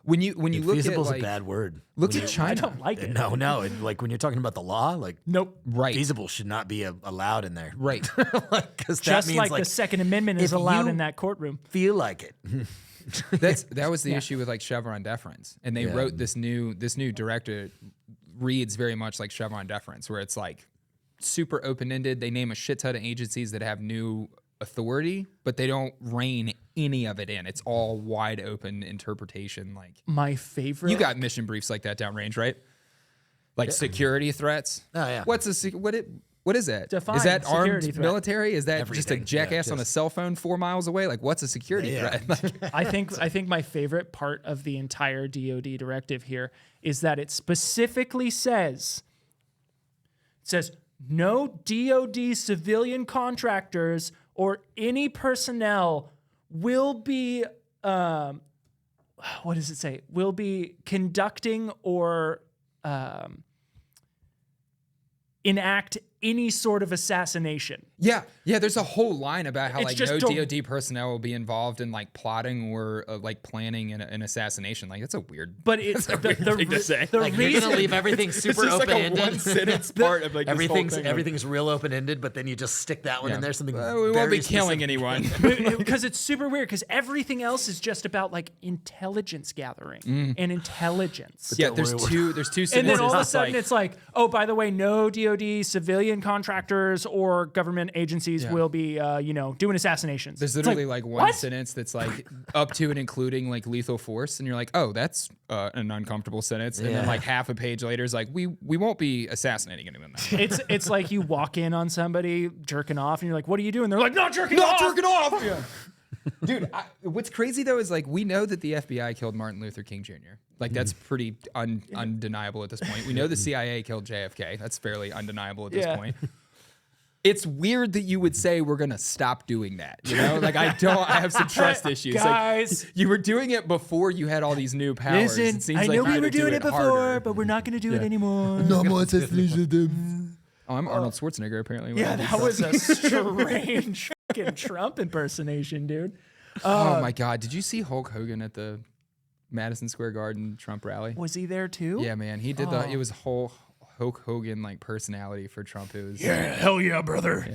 Speaker 4: when you look at
Speaker 2: Feasible's
Speaker 4: like,
Speaker 2: a bad word.
Speaker 4: look at
Speaker 3: I
Speaker 4: China.
Speaker 3: don't like it.
Speaker 2: No. Like when you're talking about the law, like
Speaker 3: Nope.
Speaker 4: Right.
Speaker 2: feasible should not be allowed in there.
Speaker 4: Right.
Speaker 2: Because that
Speaker 3: Just
Speaker 2: means
Speaker 3: like,
Speaker 2: like
Speaker 3: the Second Amendment is
Speaker 2: if
Speaker 3: allowed
Speaker 2: you-
Speaker 3: in that courtroom.
Speaker 2: feel like it.
Speaker 4: That was the issue with like Chevron deference, and they wrote this new directive reads very much like Chevron deference, where it's like super open ended. They name a shit ton of agencies that have new authority, but they don't rein any of it in. It's all wide open interpretation. Like
Speaker 3: My favorite.
Speaker 4: you got mission briefs like that downrange, right? Like security threats.
Speaker 2: Oh, yeah.
Speaker 4: What is that?
Speaker 3: Define
Speaker 4: Is that
Speaker 3: security
Speaker 4: armed
Speaker 3: threat.
Speaker 4: military? Is that just a
Speaker 2: Everything.
Speaker 4: jackass
Speaker 2: Yeah,
Speaker 4: on a
Speaker 2: just-
Speaker 4: cell phone 4 miles away? Like, what's a security
Speaker 2: Yeah.
Speaker 4: threat? Like,
Speaker 3: I think my favorite part of the entire DoD directive here is that it specifically says no DoD civilian contractors or any personnel will be what does it say? Will be conducting or enact any sort of assassination.
Speaker 4: yeah. There's a whole line about how
Speaker 3: It's
Speaker 4: like
Speaker 3: just
Speaker 4: no
Speaker 3: don't-
Speaker 4: DoD personnel will be involved in like plotting or like planning an assassination. Like, that's a weird.
Speaker 3: But it's the
Speaker 4: thing to say.
Speaker 3: the
Speaker 2: Like you're
Speaker 3: reason
Speaker 2: gonna leave everything super open ended.
Speaker 4: sentence part of like
Speaker 2: Everything's real open ended, but then you just stick that one in there. Something
Speaker 4: we won't
Speaker 2: very
Speaker 4: be killing
Speaker 2: specific.
Speaker 4: anyone.
Speaker 3: because it's super weird because everything else is just about like intelligence gathering and intelligence.
Speaker 4: Yeah,
Speaker 2: Don't
Speaker 4: there's
Speaker 2: worry,
Speaker 4: two sentences.
Speaker 3: And then all of a
Speaker 4: that's
Speaker 3: sudden
Speaker 4: like,
Speaker 3: it's like, oh, by the way, no DoD civilian contractors or government agencies will be, doing assassinations.
Speaker 4: there's
Speaker 3: It's
Speaker 4: literally like one
Speaker 3: what?
Speaker 4: sentence that's like up to and including like lethal force, and you're like, oh, that's an uncomfortable sentence. And then
Speaker 2: Yeah.
Speaker 4: like half a page later is like, we won't be assassinating anyone now.
Speaker 3: It's like you walk in on somebody jerking off and you're like, what are you doing? They're like, not jerking off.
Speaker 4: off. Yeah. Dude, what's crazy though is like we know that the FBI killed Martin Luther King Jr. Like that's pretty undeniable at this point. We know the CIA killed JFK. That's fairly undeniable at this
Speaker 3: Yeah.
Speaker 4: point. It's weird that you would say we're gonna stop doing that. You know, like I have some trust issues.
Speaker 3: Guys.
Speaker 4: Like, you were doing it before you had all these new powers.
Speaker 3: Listen,
Speaker 4: It seems
Speaker 3: I
Speaker 4: like
Speaker 3: know
Speaker 4: you
Speaker 3: we
Speaker 4: had
Speaker 3: were
Speaker 4: to do
Speaker 3: doing it before,
Speaker 4: harder.
Speaker 3: but we're not going to do it anymore.
Speaker 2: No more assassination.
Speaker 4: Oh, I'm Arnold Schwarzenegger apparently.
Speaker 3: Yeah, that was a strange fucking Trump impersonation, dude.
Speaker 4: Oh my God! Did you see Hulk Hogan at the Madison Square Garden Trump rally?
Speaker 3: Was he there too?
Speaker 4: Yeah, man, he did it was whole Hulk Hogan like personality for Trump. It was
Speaker 3: Hell yeah, brother.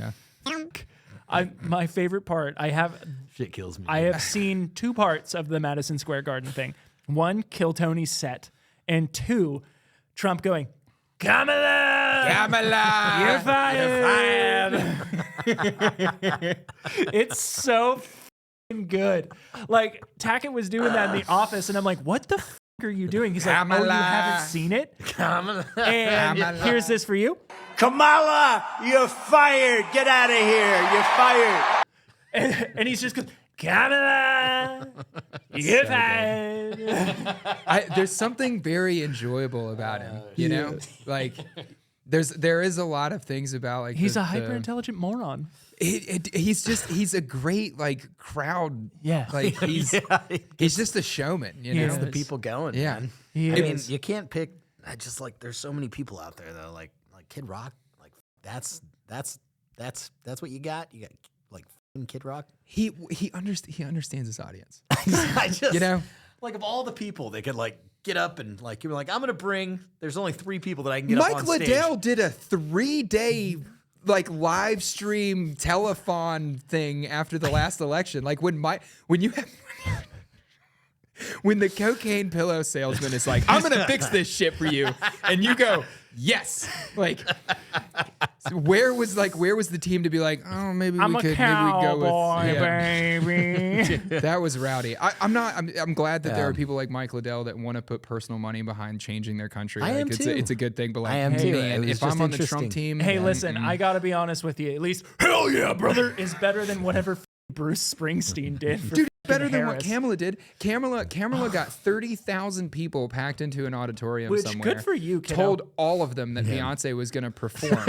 Speaker 4: yeah.
Speaker 3: My favorite part,
Speaker 2: Shit kills me.
Speaker 3: I have seen two parts of the Madison Square Garden thing. One, Kill Tony's set, and two, Trump going, Kamala!
Speaker 4: Kamala!
Speaker 3: You're fired! It's so f***ing good. Like, Tackett was doing that in the office, and I'm like, what the f*** are you doing? He's like, oh, you
Speaker 4: Kamala.
Speaker 3: haven't seen it?
Speaker 2: Kamala.
Speaker 3: And
Speaker 4: Kamala.
Speaker 3: here's this for you.
Speaker 5: Kamala, you're fired. Get out of here. You're fired.
Speaker 3: And he's just going, Kamala! You're fired!
Speaker 4: There's something very enjoyable about him, you know? Like there is a lot of things about like
Speaker 3: He's
Speaker 4: the,
Speaker 3: a hyper-intelligent moron.
Speaker 4: he's a great like crowd.
Speaker 3: Yeah.
Speaker 4: Like he's just a showman, you know?
Speaker 3: is.
Speaker 2: The people going.
Speaker 4: Yeah.
Speaker 2: Man.
Speaker 3: He
Speaker 2: I mean,
Speaker 3: is.
Speaker 2: you can't pick. I just like. There's so many people out there though. Like Kid Rock. Like that's what you got. You got like f***ing Kid Rock.
Speaker 4: He understands his audience.
Speaker 2: I just
Speaker 4: You know?
Speaker 2: like of all the people they could like get up and like you were like, I'm gonna bring. There's only 3 people that I can get up
Speaker 4: Mike
Speaker 2: on stage.
Speaker 4: Liddell did a 3-day like live stream telethon thing after the last election. Like when the cocaine pillow salesman is like, I'm gonna fix this shit for you, and you go, yes. Like, where was the team to be like, oh, maybe we could go with
Speaker 3: baby.
Speaker 4: That was rowdy. I'm glad that there are people like Mike Liddell that want to put personal money behind changing their country.
Speaker 2: I
Speaker 4: like,
Speaker 2: am
Speaker 4: it's
Speaker 2: too.
Speaker 4: It's a good thing. But like,
Speaker 2: I am
Speaker 4: hey,
Speaker 2: too.
Speaker 4: man,
Speaker 2: It was
Speaker 4: if I'm
Speaker 2: just
Speaker 4: on the
Speaker 2: interesting.
Speaker 4: Trump team,
Speaker 3: Hey,
Speaker 4: then,
Speaker 3: listen, I gotta be honest with you. At least, hell yeah, brother, is better than whatever Bruce Springsteen did. For
Speaker 4: dude, better than what
Speaker 3: Harris.
Speaker 4: Kamala did. Kamala got 30,000 people packed into an auditorium
Speaker 3: Which,
Speaker 4: somewhere.
Speaker 3: good for you, kiddo.
Speaker 4: Told all of them that Beyonce was going to perform.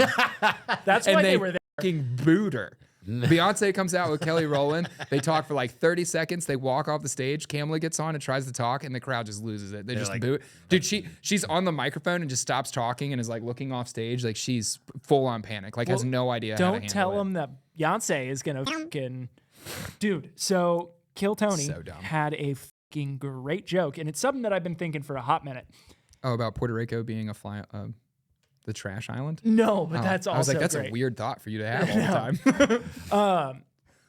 Speaker 3: That's
Speaker 4: and
Speaker 3: why
Speaker 4: they
Speaker 3: they were there.
Speaker 4: fucking booed her. Beyonce comes out with Kelly Rowland. They talk for like 30 seconds. They walk off the stage. Kamala gets on and tries to talk, and the crowd just loses it. They just
Speaker 2: like,
Speaker 4: boo. Dude, she's on the microphone and just stops talking and is like looking off stage. Like she's full on panic. Like has no idea how to
Speaker 3: Don't
Speaker 4: handle
Speaker 3: tell
Speaker 4: it.
Speaker 3: him that Beyonce is gonna fucking. Dude, so Kill Tony
Speaker 4: So dumb.
Speaker 3: had a fucking great joke, and it's something that I've been thinking for a hot minute.
Speaker 4: Oh, about Puerto Rico being the trash island?
Speaker 3: No, but
Speaker 4: Oh,
Speaker 3: that's also
Speaker 4: I was like, that's
Speaker 3: great.
Speaker 4: a weird thought for you to have all the time.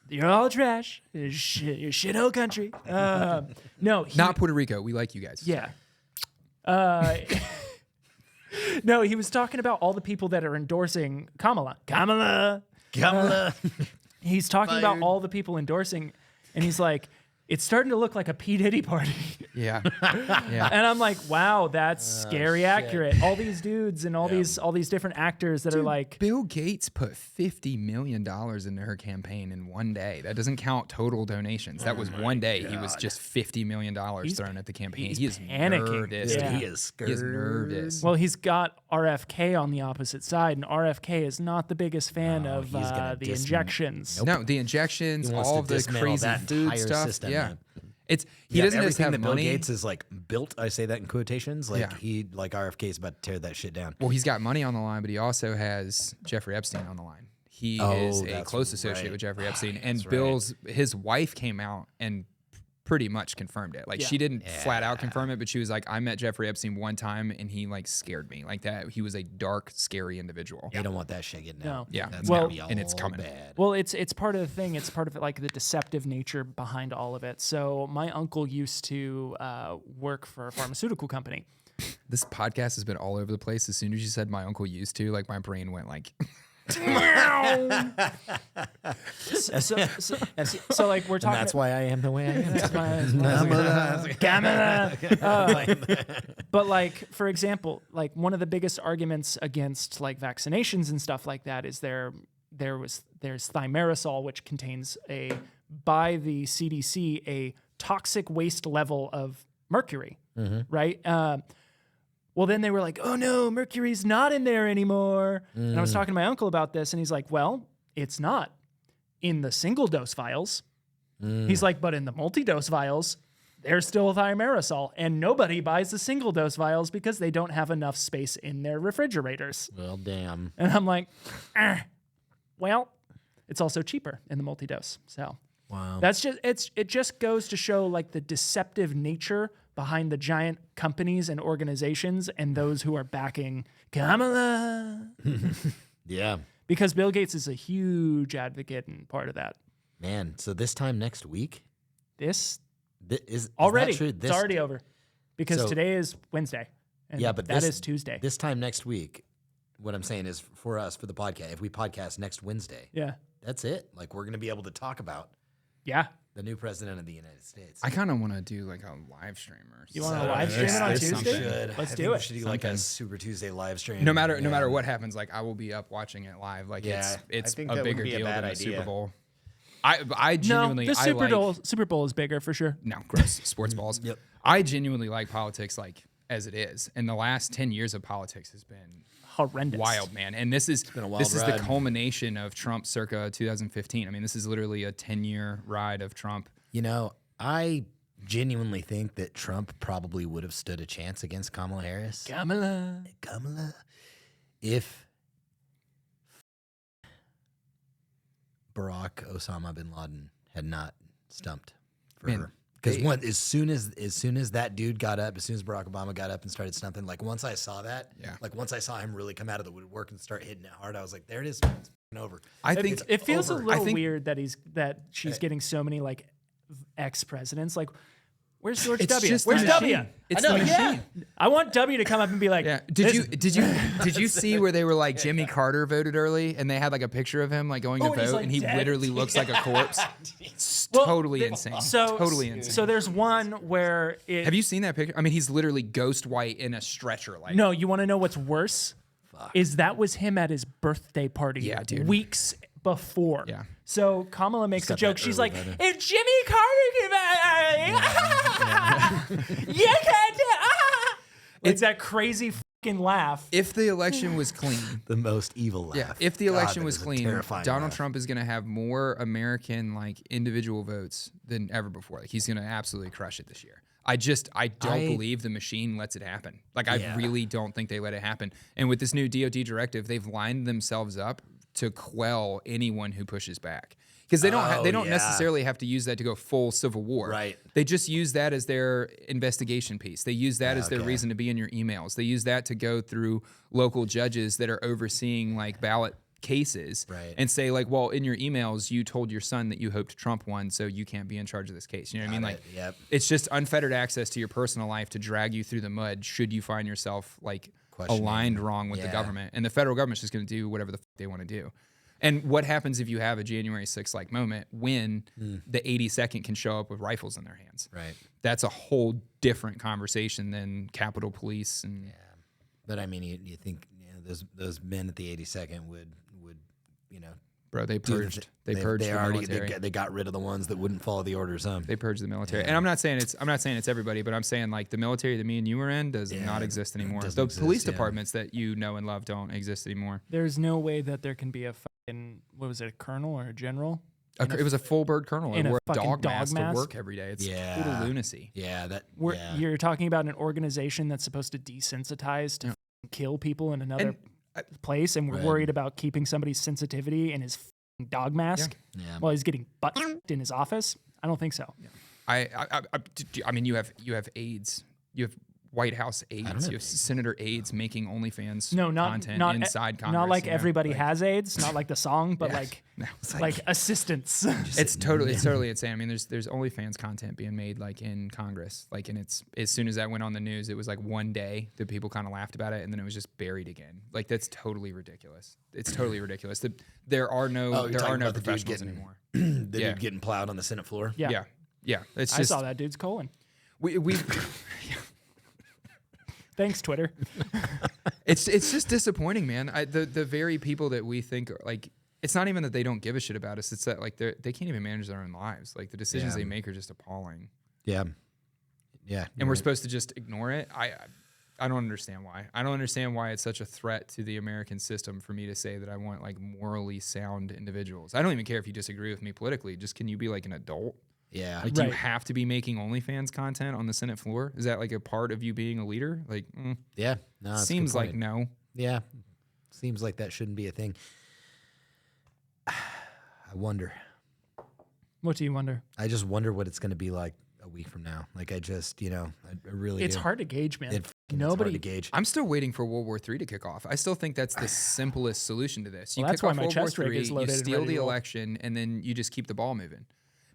Speaker 3: You're all trash. You're shithole country. No,
Speaker 4: Not Puerto Rico. We like you guys.
Speaker 3: yeah. No, he was talking about all the people that are endorsing Kamala. Kamala. He's talking about all the people endorsing, and he's like, it's starting to look like a P. Diddy party.
Speaker 4: Yeah. Yeah.
Speaker 3: And I'm like, wow, that's scary accurate. All these dudes and all these different actors that are like,
Speaker 4: Bill Gates put $50 million into her campaign in one day. That doesn't count total donations. That was one day. He was just $50 million thrown at the campaign. He is
Speaker 3: panicking.
Speaker 4: nervous.
Speaker 3: Yeah.
Speaker 2: He is scared.
Speaker 4: He is nervous.
Speaker 3: well, he's got RFK on the opposite side, and RFK is not the biggest fan of
Speaker 2: he's gonna
Speaker 3: the injections.
Speaker 4: No, the injections,
Speaker 2: He wants
Speaker 4: all
Speaker 2: to
Speaker 4: of the
Speaker 2: dismantle
Speaker 4: crazy
Speaker 2: that
Speaker 4: food
Speaker 2: entire
Speaker 4: stuff.
Speaker 2: system,
Speaker 4: yeah.
Speaker 2: man.
Speaker 4: He doesn't just
Speaker 2: everything
Speaker 4: have
Speaker 2: that
Speaker 4: money.
Speaker 2: Bill Gates is like built. I say that in quotations. Like
Speaker 4: Yeah.
Speaker 2: he, like RFK is about to tear that shit down.
Speaker 4: Well, he's got money on the line, but he also has Jeffrey Epstein on the line. He
Speaker 2: Oh,
Speaker 4: is a
Speaker 2: that's
Speaker 4: close associate
Speaker 2: right.
Speaker 4: with Jeffrey Epstein, and
Speaker 2: That's
Speaker 4: his wife came out and pretty much confirmed it. Like she didn't flat out confirm it, but she was like, I met Jeffrey Epstein one time and he like scared me like that. He was a dark, scary individual.
Speaker 2: You don't want that shit getting out.
Speaker 3: No.
Speaker 4: Yeah.
Speaker 2: That's
Speaker 3: Well-
Speaker 2: gonna be all
Speaker 4: and it's coming.
Speaker 2: bad.
Speaker 3: Well, it's part of the thing. It's part of it, like the deceptive nature behind all of it. So my uncle used to work for a pharmaceutical company.
Speaker 4: This podcast has been all over the place. As soon as you said my uncle used to, like my brain went like,
Speaker 3: So like we're talking.
Speaker 2: That's why I am the way I am.
Speaker 3: But like, for example, like one of the biggest arguments against like vaccinations and stuff like that is there's thimerosal, which contains by the CDC a toxic waste level of mercury, right? Well, then they were like, oh no, mercury's not in there anymore. And I was talking to my uncle about this, and he's like, well, it's not in the single dose vials. He's like, but in the multi-dose vials, there's still thimerosal, and nobody buys the single dose vials because they don't have enough space in their refrigerators.
Speaker 2: Well, damn.
Speaker 3: And I'm like, well, it's also cheaper in the multi-dose. So
Speaker 2: Wow.
Speaker 3: that's just it just goes to show like the deceptive nature behind the giant companies and organizations and those who are backing Kamala.
Speaker 2: Yeah.
Speaker 3: Because Bill Gates is a huge advocate and part of that.
Speaker 2: Man, so this time next week
Speaker 3: This
Speaker 2: is
Speaker 3: already
Speaker 2: that true?
Speaker 3: it's already over. Because
Speaker 2: So-
Speaker 3: today is Wednesday. And
Speaker 2: Yeah, but
Speaker 3: that
Speaker 2: this
Speaker 3: is Tuesday.
Speaker 2: This time next week, what I'm saying is for us, for the podcast, if we podcast next Wednesday,
Speaker 3: yeah.
Speaker 2: that's it. Like we're gonna be able to talk about
Speaker 3: Yeah.
Speaker 2: the new president of the United States.
Speaker 4: I kind of want to do like a live stream or
Speaker 3: You want to
Speaker 4: something.
Speaker 3: live stream it on
Speaker 4: There's
Speaker 3: Tuesday?
Speaker 4: something.
Speaker 3: Let's
Speaker 2: I
Speaker 3: do
Speaker 2: think We
Speaker 3: it.
Speaker 2: should do like a Super Tuesday live stream.
Speaker 4: No matter what happens, like I will be up watching it live. Like
Speaker 2: Yeah,
Speaker 4: it's
Speaker 2: I think
Speaker 4: a
Speaker 2: that
Speaker 4: bigger
Speaker 2: wouldn't be a
Speaker 4: deal
Speaker 2: bad
Speaker 4: than a
Speaker 2: idea.
Speaker 4: Super Bowl. I genuinely
Speaker 3: No, the Super Bowl is bigger for sure.
Speaker 4: No, gross sports balls.
Speaker 2: Yep.
Speaker 4: I genuinely like politics like as it is, and the last 10 years of politics has been
Speaker 3: Horrendous.
Speaker 4: wild, man. And this is
Speaker 2: been a wild
Speaker 4: this is the
Speaker 2: ride.
Speaker 4: culmination of Trump circa 2015. I mean, this is literally a 10-year ride of Trump.
Speaker 2: You know, I genuinely think that Trump probably would have stood a chance against Kamala Harris.
Speaker 3: Kamala.
Speaker 2: If Barack Osama bin Laden had not stumped for
Speaker 4: Man,
Speaker 2: her. Because as soon as that dude got up, as soon as Barack Obama got up and started stumping, like once I saw that, like once I saw him really come out of the woodwork and start hitting it hard, I was like, there it is, it's f***ing over.
Speaker 4: I think
Speaker 3: It feels a
Speaker 2: over.
Speaker 3: little weird that she's getting so many like ex-presidents. Like, where's George
Speaker 4: It's
Speaker 3: W?
Speaker 4: just
Speaker 3: Where's
Speaker 4: the
Speaker 3: W?
Speaker 4: machine. It's the machine.
Speaker 3: I want W to come up and be like,
Speaker 4: Yeah. Did you see where they were like Jimmy Carter voted early and they had like a picture of him like going to
Speaker 3: and he's,
Speaker 4: vote
Speaker 3: like,
Speaker 4: and he
Speaker 3: dead.
Speaker 4: literally looks like a corpse? It's
Speaker 3: Well,
Speaker 4: totally insane. Totally insane.
Speaker 3: So there's one where it.
Speaker 4: Have you seen that picture? I mean, he's literally ghost white in a stretcher. Like,
Speaker 3: No, you want to know what's worse? Is that was him at his birthday party
Speaker 4: Yeah, dude.
Speaker 3: weeks before.
Speaker 4: Yeah.
Speaker 3: So Kamala makes a
Speaker 2: got
Speaker 3: joke.
Speaker 2: that
Speaker 3: She's
Speaker 2: early
Speaker 3: like,
Speaker 2: voting.
Speaker 3: if Jimmy Carter came you can't do It's that crazy fucking laugh.
Speaker 4: if the election was clean,
Speaker 2: The most evil laugh.
Speaker 4: yeah, if the
Speaker 2: God,
Speaker 4: election
Speaker 2: that
Speaker 4: was
Speaker 2: is a
Speaker 4: clean,
Speaker 2: terrifying
Speaker 4: Donald
Speaker 2: laugh.
Speaker 4: Trump is going to have more American like individual votes than ever before. Like he's going to absolutely crush it this year. I don't believe the machine lets it happen. Like I really don't think they let it happen. And with this new DOD directive, they've lined themselves up to quell anyone who pushes back. Because they don't necessarily have to use that to go full civil war.
Speaker 2: Right.
Speaker 4: They just use that as their investigation piece. They use that as their reason to be in your emails. They use that to go through local judges that are overseeing like ballot cases and say like, well, in your emails, you told your son that you hoped Trump won, so you can't be in charge of this case. You know what I mean? Like, it's just unfettered access to your personal life to drag you through the mud should you find yourself like aligned wrong with the government. And the federal government's just going to do whatever the they want to do. And what happens if you have a January 6th like moment when the 82nd can show up with rifles in their hands?
Speaker 2: Right.
Speaker 4: That's a whole different conversation than Capitol Police. And
Speaker 2: But I mean, you think those men at the 82nd would
Speaker 4: bro, they
Speaker 2: do the
Speaker 4: purged.
Speaker 2: th-
Speaker 4: They purged the military.
Speaker 2: they got rid of the ones that wouldn't follow the orders.
Speaker 4: They purged the military. And I'm not saying it's everybody, but I'm saying like the military that me and you were in does not exist anymore.
Speaker 2: doesn't
Speaker 4: The
Speaker 2: exist,
Speaker 4: police departments that you know and love don't exist anymore.
Speaker 3: There's no way that there can be a fucking, what was it, a colonel or a general?
Speaker 4: It was a full bird colonel.
Speaker 3: in
Speaker 4: It
Speaker 3: a
Speaker 4: wore a
Speaker 3: fucking
Speaker 4: dog
Speaker 3: dog
Speaker 4: mask to
Speaker 3: mask?
Speaker 4: work every day. It's
Speaker 2: Yeah.
Speaker 4: total lunacy.
Speaker 3: You're talking about an organization that's supposed to desensitize to fucking kill people in another place, and we're worried about keeping somebody's sensitivity in his fucking dog mask while he's getting butt in his office. I don't think so.
Speaker 4: I mean, you have AIDS. You have White House AIDS. You have Senator AIDS making OnlyFans content inside Congress.
Speaker 3: Not like
Speaker 4: you know?
Speaker 3: everybody
Speaker 4: Like,
Speaker 3: has AIDS, not like the song, but like assistance.
Speaker 4: It's totally insane. I mean, there's OnlyFans content being made like in Congress, like, and it's as soon as that went on the news, it was like one day that people kind of laughed about it, and then it was just buried again. Like that's totally ridiculous. It's totally ridiculous. There are no professionals anymore.
Speaker 2: The dude getting plowed on the Senate floor.
Speaker 3: Yeah.
Speaker 4: It's just
Speaker 3: I saw that dude's colon.
Speaker 4: we
Speaker 3: Thanks, Twitter.
Speaker 4: It's just disappointing, man. The very people that we think are like, it's not even that they don't give a shit about us. It's that like they can't even manage their own lives. Like the decisions they make are just appalling.
Speaker 2: Yeah.
Speaker 4: And we're supposed to just ignore it. I don't understand why. I don't understand why it's such a threat to the American system for me to say that I want like morally sound individuals. I don't even care if you disagree with me politically. Just can you be like an adult?
Speaker 2: Yeah.
Speaker 4: Like, do you have to be making OnlyFans content on the Senate floor? Is that like a part of you being a leader? Like,
Speaker 2: Yeah. No, that's a good
Speaker 4: seems like
Speaker 2: point.
Speaker 4: no.
Speaker 2: Yeah. Seems like that shouldn't be a thing. I wonder.
Speaker 3: What do you wonder?
Speaker 2: I just wonder what it's going to be like a week from now. Like I just, I really
Speaker 3: It's
Speaker 2: do.
Speaker 3: hard to gauge, man.
Speaker 2: It's
Speaker 3: Nobody.
Speaker 2: hard to gauge.
Speaker 4: I'm still waiting for World War III to kick off. I still think that's the simplest solution to this. You
Speaker 3: Well, that's
Speaker 4: kick
Speaker 3: why
Speaker 4: off
Speaker 3: my
Speaker 4: World War
Speaker 3: chest rig
Speaker 4: III,
Speaker 3: is loaded
Speaker 4: you
Speaker 3: and
Speaker 4: steal
Speaker 3: ready
Speaker 4: the
Speaker 3: to roll.
Speaker 4: election, and then you just keep the ball moving.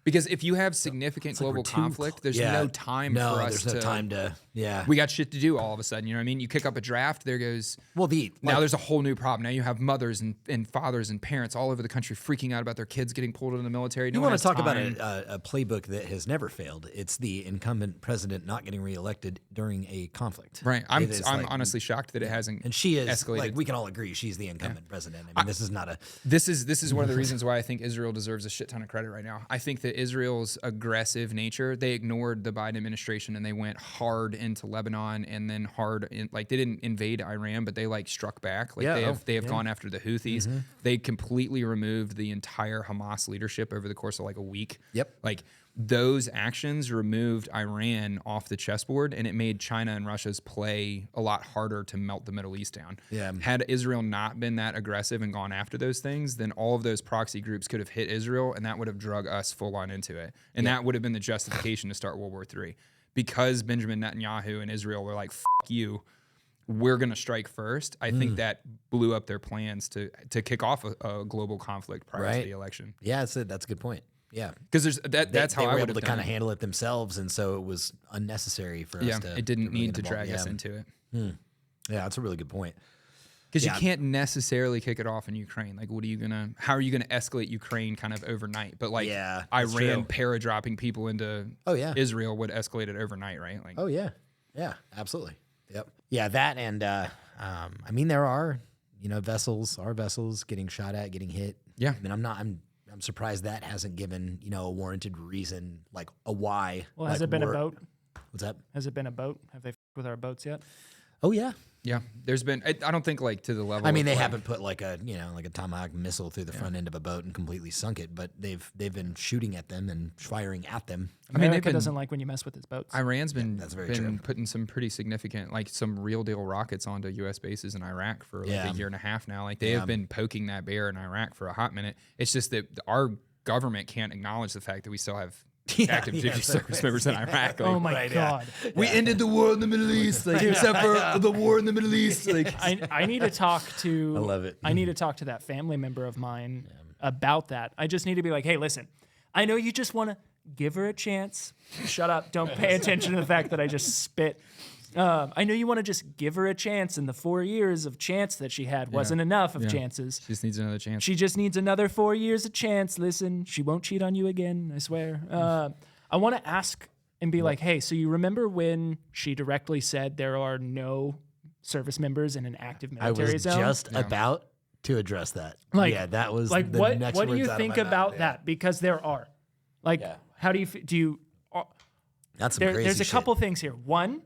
Speaker 4: Because if you have significant global conflict, there's no time for us
Speaker 2: there's no time to. Yeah.
Speaker 4: We got shit to do all of a sudden. You know what I mean? You kick up a draft, there goes.
Speaker 2: Well,
Speaker 4: Now there's a whole new problem. Now you have mothers and fathers and parents all over the country freaking out about their kids getting pulled into the military.
Speaker 2: You want to talk about a playbook that has never failed? It's the incumbent president not getting reelected during a conflict.
Speaker 4: Right. I'm
Speaker 2: It is
Speaker 4: honestly shocked that it hasn't.
Speaker 2: And she is
Speaker 4: escalated.
Speaker 2: like we can all agree she's the incumbent president. I mean, this is not a.
Speaker 4: This is one of the reasons why I think Israel deserves a shit ton of credit right now. I think that Israel's aggressive nature, they ignored the Biden administration and they went hard into Lebanon and then hard in, like they didn't invade Iran, but they like struck back. Like they have gone after the Houthis. They completely removed the entire Hamas leadership over the course of like a week.
Speaker 2: Yep.
Speaker 4: Like those actions removed Iran off the chessboard, and it made China and Russia's play a lot harder to melt the Middle East down.
Speaker 2: Yeah.
Speaker 4: Had Israel not been that aggressive and gone after those things, then all of those proxy groups could have hit Israel, and that would have drug us full on into it. And that would have been the justification to start World War III. Because Benjamin Netanyahu and Israel were like, "Fuck you, we're going to strike first." I think that blew up their plans to kick off a global conflict prior to the election.
Speaker 2: Yeah, that's a good point. Yeah,
Speaker 4: Because that's how
Speaker 2: they
Speaker 4: I
Speaker 2: were
Speaker 4: would
Speaker 2: able
Speaker 4: have
Speaker 2: to kind of handle it themselves, and so it was unnecessary for us to.
Speaker 4: it didn't
Speaker 2: really
Speaker 4: need
Speaker 2: get
Speaker 4: to
Speaker 2: involved.
Speaker 4: drag us into it.
Speaker 2: Yeah, that's a really good point.
Speaker 4: Because you can't necessarily kick it off in Ukraine. Like, how are you gonna escalate Ukraine kind of overnight? But like,
Speaker 2: Yeah, that's
Speaker 4: Iran
Speaker 2: true.
Speaker 4: paradropping people into Israel would escalate it overnight, right? Like,
Speaker 2: Oh yeah, absolutely. Yep. Yeah, that and I mean there are our vessels getting shot at, getting hit.
Speaker 4: Yeah.
Speaker 2: I mean I'm surprised that hasn't given a warranted reason, like a why.
Speaker 3: Well,
Speaker 2: like
Speaker 3: has it been a boat?
Speaker 2: What's that?
Speaker 3: Has it been a boat? Have they with our boats yet?
Speaker 2: Oh yeah.
Speaker 4: yeah, there's been. I don't think like to the level.
Speaker 2: I mean,
Speaker 4: of,
Speaker 2: they
Speaker 4: like,
Speaker 2: haven't put like a Tomahawk missile through the front end of a boat and completely sunk it, but they've been shooting at them and firing at them.
Speaker 4: I mean,
Speaker 3: America doesn't like when you mess with its boats.
Speaker 4: Iran's been
Speaker 2: that's very true.
Speaker 4: putting some pretty significant, like some real deal rockets onto U.S. bases in Iraq for like a year and a half now. Like they have been poking that bear in Iraq for a hot minute. It's just that our government can't acknowledge the fact that we still have active duty service members in Iraq. Like,
Speaker 3: oh my God.
Speaker 4: we ended the war in the Middle East, like except for the war in the Middle East. Like
Speaker 3: I need to talk to.
Speaker 2: I love it.
Speaker 3: I need to talk to that family member of mine about that. I just need to be like, hey, listen, I know you just want to give her a chance. Shut up. Don't pay attention to the fact that I just spit. I know you want to just give her a chance, and the 4 years of chance that she had wasn't enough of chances.
Speaker 4: she just needs another chance.
Speaker 3: She just needs another 4 years of chance. Listen, she won't cheat on you again, I swear. I want to ask and be like, hey, so you remember when she directly said there are no service members in an active
Speaker 2: I
Speaker 3: military
Speaker 2: was
Speaker 3: zone?
Speaker 2: just about to address that.
Speaker 3: Like,
Speaker 2: yeah, that was
Speaker 3: like
Speaker 2: the next
Speaker 3: what do
Speaker 2: words
Speaker 3: you
Speaker 2: out of
Speaker 3: think
Speaker 2: my mouth.
Speaker 3: about
Speaker 2: Yeah.
Speaker 3: that? Because there are. Like, how do you do you
Speaker 2: That's some crazy
Speaker 3: there's a
Speaker 2: shit.
Speaker 3: couple things here. One,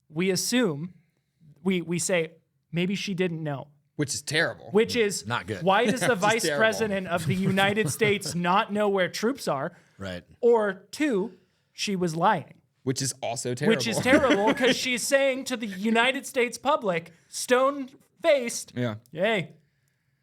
Speaker 3: we assume we say maybe she didn't know.
Speaker 4: Which is terrible.
Speaker 3: Which is
Speaker 2: Not good.
Speaker 3: Why does the vice
Speaker 4: terrible.
Speaker 3: president of the United States not know where troops are?
Speaker 2: Right.
Speaker 3: Or two, she was lying.
Speaker 4: Which is also terrible.
Speaker 3: Which is terrible because she's saying to the United States public, stone-faced,
Speaker 4: Yeah.
Speaker 3: hey,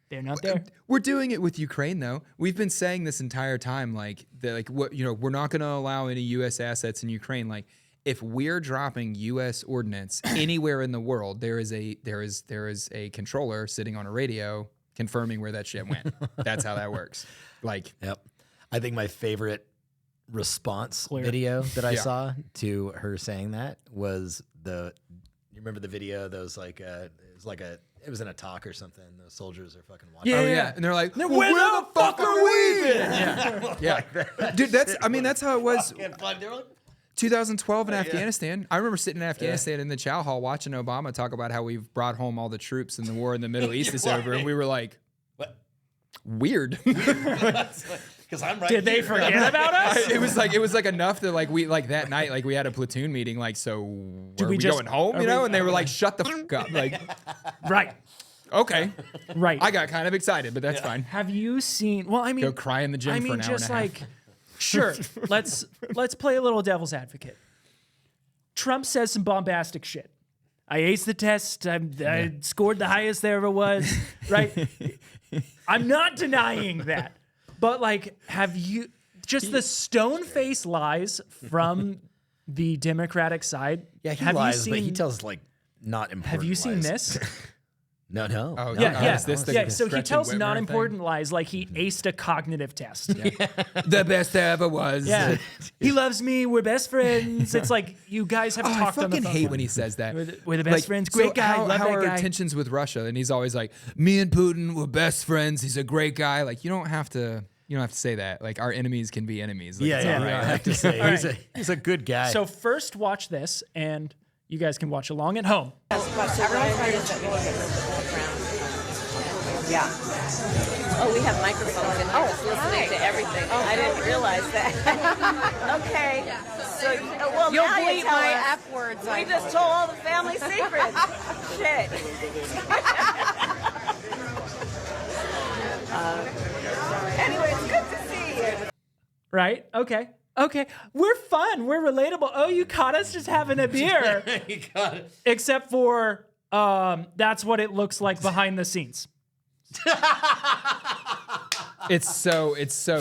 Speaker 3: they're not there.
Speaker 4: We're doing it with Ukraine, though. We've been saying this entire time, we're not going to allow any U.S. assets in Ukraine. Like, if we're dropping U.S. ordnance anywhere in the world, there is a controller sitting on a radio confirming where that shit went. That's how that works. Like,
Speaker 2: Yep. I think my favorite response video that I
Speaker 4: Yeah.
Speaker 2: saw to her saying that was you remember the video that was like it was in a talk or something. The soldiers are fucking watching.
Speaker 4: oh yeah, and they're like, well, where the fuck are we? Yeah, dude, that's how it was. 2012 in Afghanistan. I remember sitting in Afghanistan in the chow hall watching Obama talk about how we've brought home all the troops and the war in the Middle East is over, and we were like,
Speaker 2: What?
Speaker 4: weird.
Speaker 2: Because I'm right.
Speaker 3: Did they forget about us?
Speaker 4: It was like enough that that night we had a platoon meeting so are we
Speaker 3: just-
Speaker 4: going home,
Speaker 3: are we-
Speaker 4: and they were like, shut the fuck up. Like,
Speaker 3: Right.
Speaker 4: okay.
Speaker 3: Right.
Speaker 4: I got kind of excited, but that's fine.
Speaker 3: Have you seen? Well, I mean,
Speaker 4: Go cry in the gym for an hour and a half.
Speaker 3: Sure. Let's play a little devil's advocate. Trump says some bombastic shit. I aced the test. I scored the highest there ever was. Right. I'm not denying that, but like, have you just the stone-faced lies from the Democratic side?
Speaker 2: Yeah, he
Speaker 3: have
Speaker 2: lies,
Speaker 3: you seen,
Speaker 2: but he tells like not important.
Speaker 3: Have you seen
Speaker 2: lies.
Speaker 3: this?
Speaker 2: No.
Speaker 4: Oh,
Speaker 3: Yeah,
Speaker 4: Oh,
Speaker 3: yeah.
Speaker 4: is this the
Speaker 3: Yeah, so he
Speaker 4: Gretchen
Speaker 3: tells
Speaker 4: Whitmer
Speaker 3: non-important
Speaker 4: thing?
Speaker 3: lies like he aced a cognitive test.
Speaker 4: The best there ever was.
Speaker 3: Yeah. He loves me. We're best friends. It's like you guys have
Speaker 4: Oh, I
Speaker 3: talked on the
Speaker 4: fucking
Speaker 3: phone.
Speaker 4: hate when he says that.
Speaker 3: We're the best friends. Great guy.
Speaker 4: How,
Speaker 3: Love
Speaker 4: how
Speaker 3: that
Speaker 4: are
Speaker 3: guy.
Speaker 4: tensions with Russia? And he's always like, me and Putin were best friends. He's a great guy. Like, you don't have to say that. Like, our enemies can be enemies. Like, it's all
Speaker 2: I
Speaker 4: right.
Speaker 2: have to say
Speaker 3: All
Speaker 2: he's a good guy.
Speaker 3: So first watch this, and you guys can watch along at home.
Speaker 6: Yeah. Oh, we have microphones in here listening to everything. I didn't realize that. Okay. So, well,
Speaker 7: You'll
Speaker 6: now you
Speaker 7: bleep
Speaker 6: tell
Speaker 7: my
Speaker 6: us.
Speaker 7: F words.
Speaker 6: We just told all the family secrets. Shit. Anyway, it's good to see you.
Speaker 3: Right? Okay. Okay, we're fun. We're relatable. Oh, you caught us just having a beer.
Speaker 2: You got it.
Speaker 3: Except for that's what it looks like behind the scenes.
Speaker 4: It's so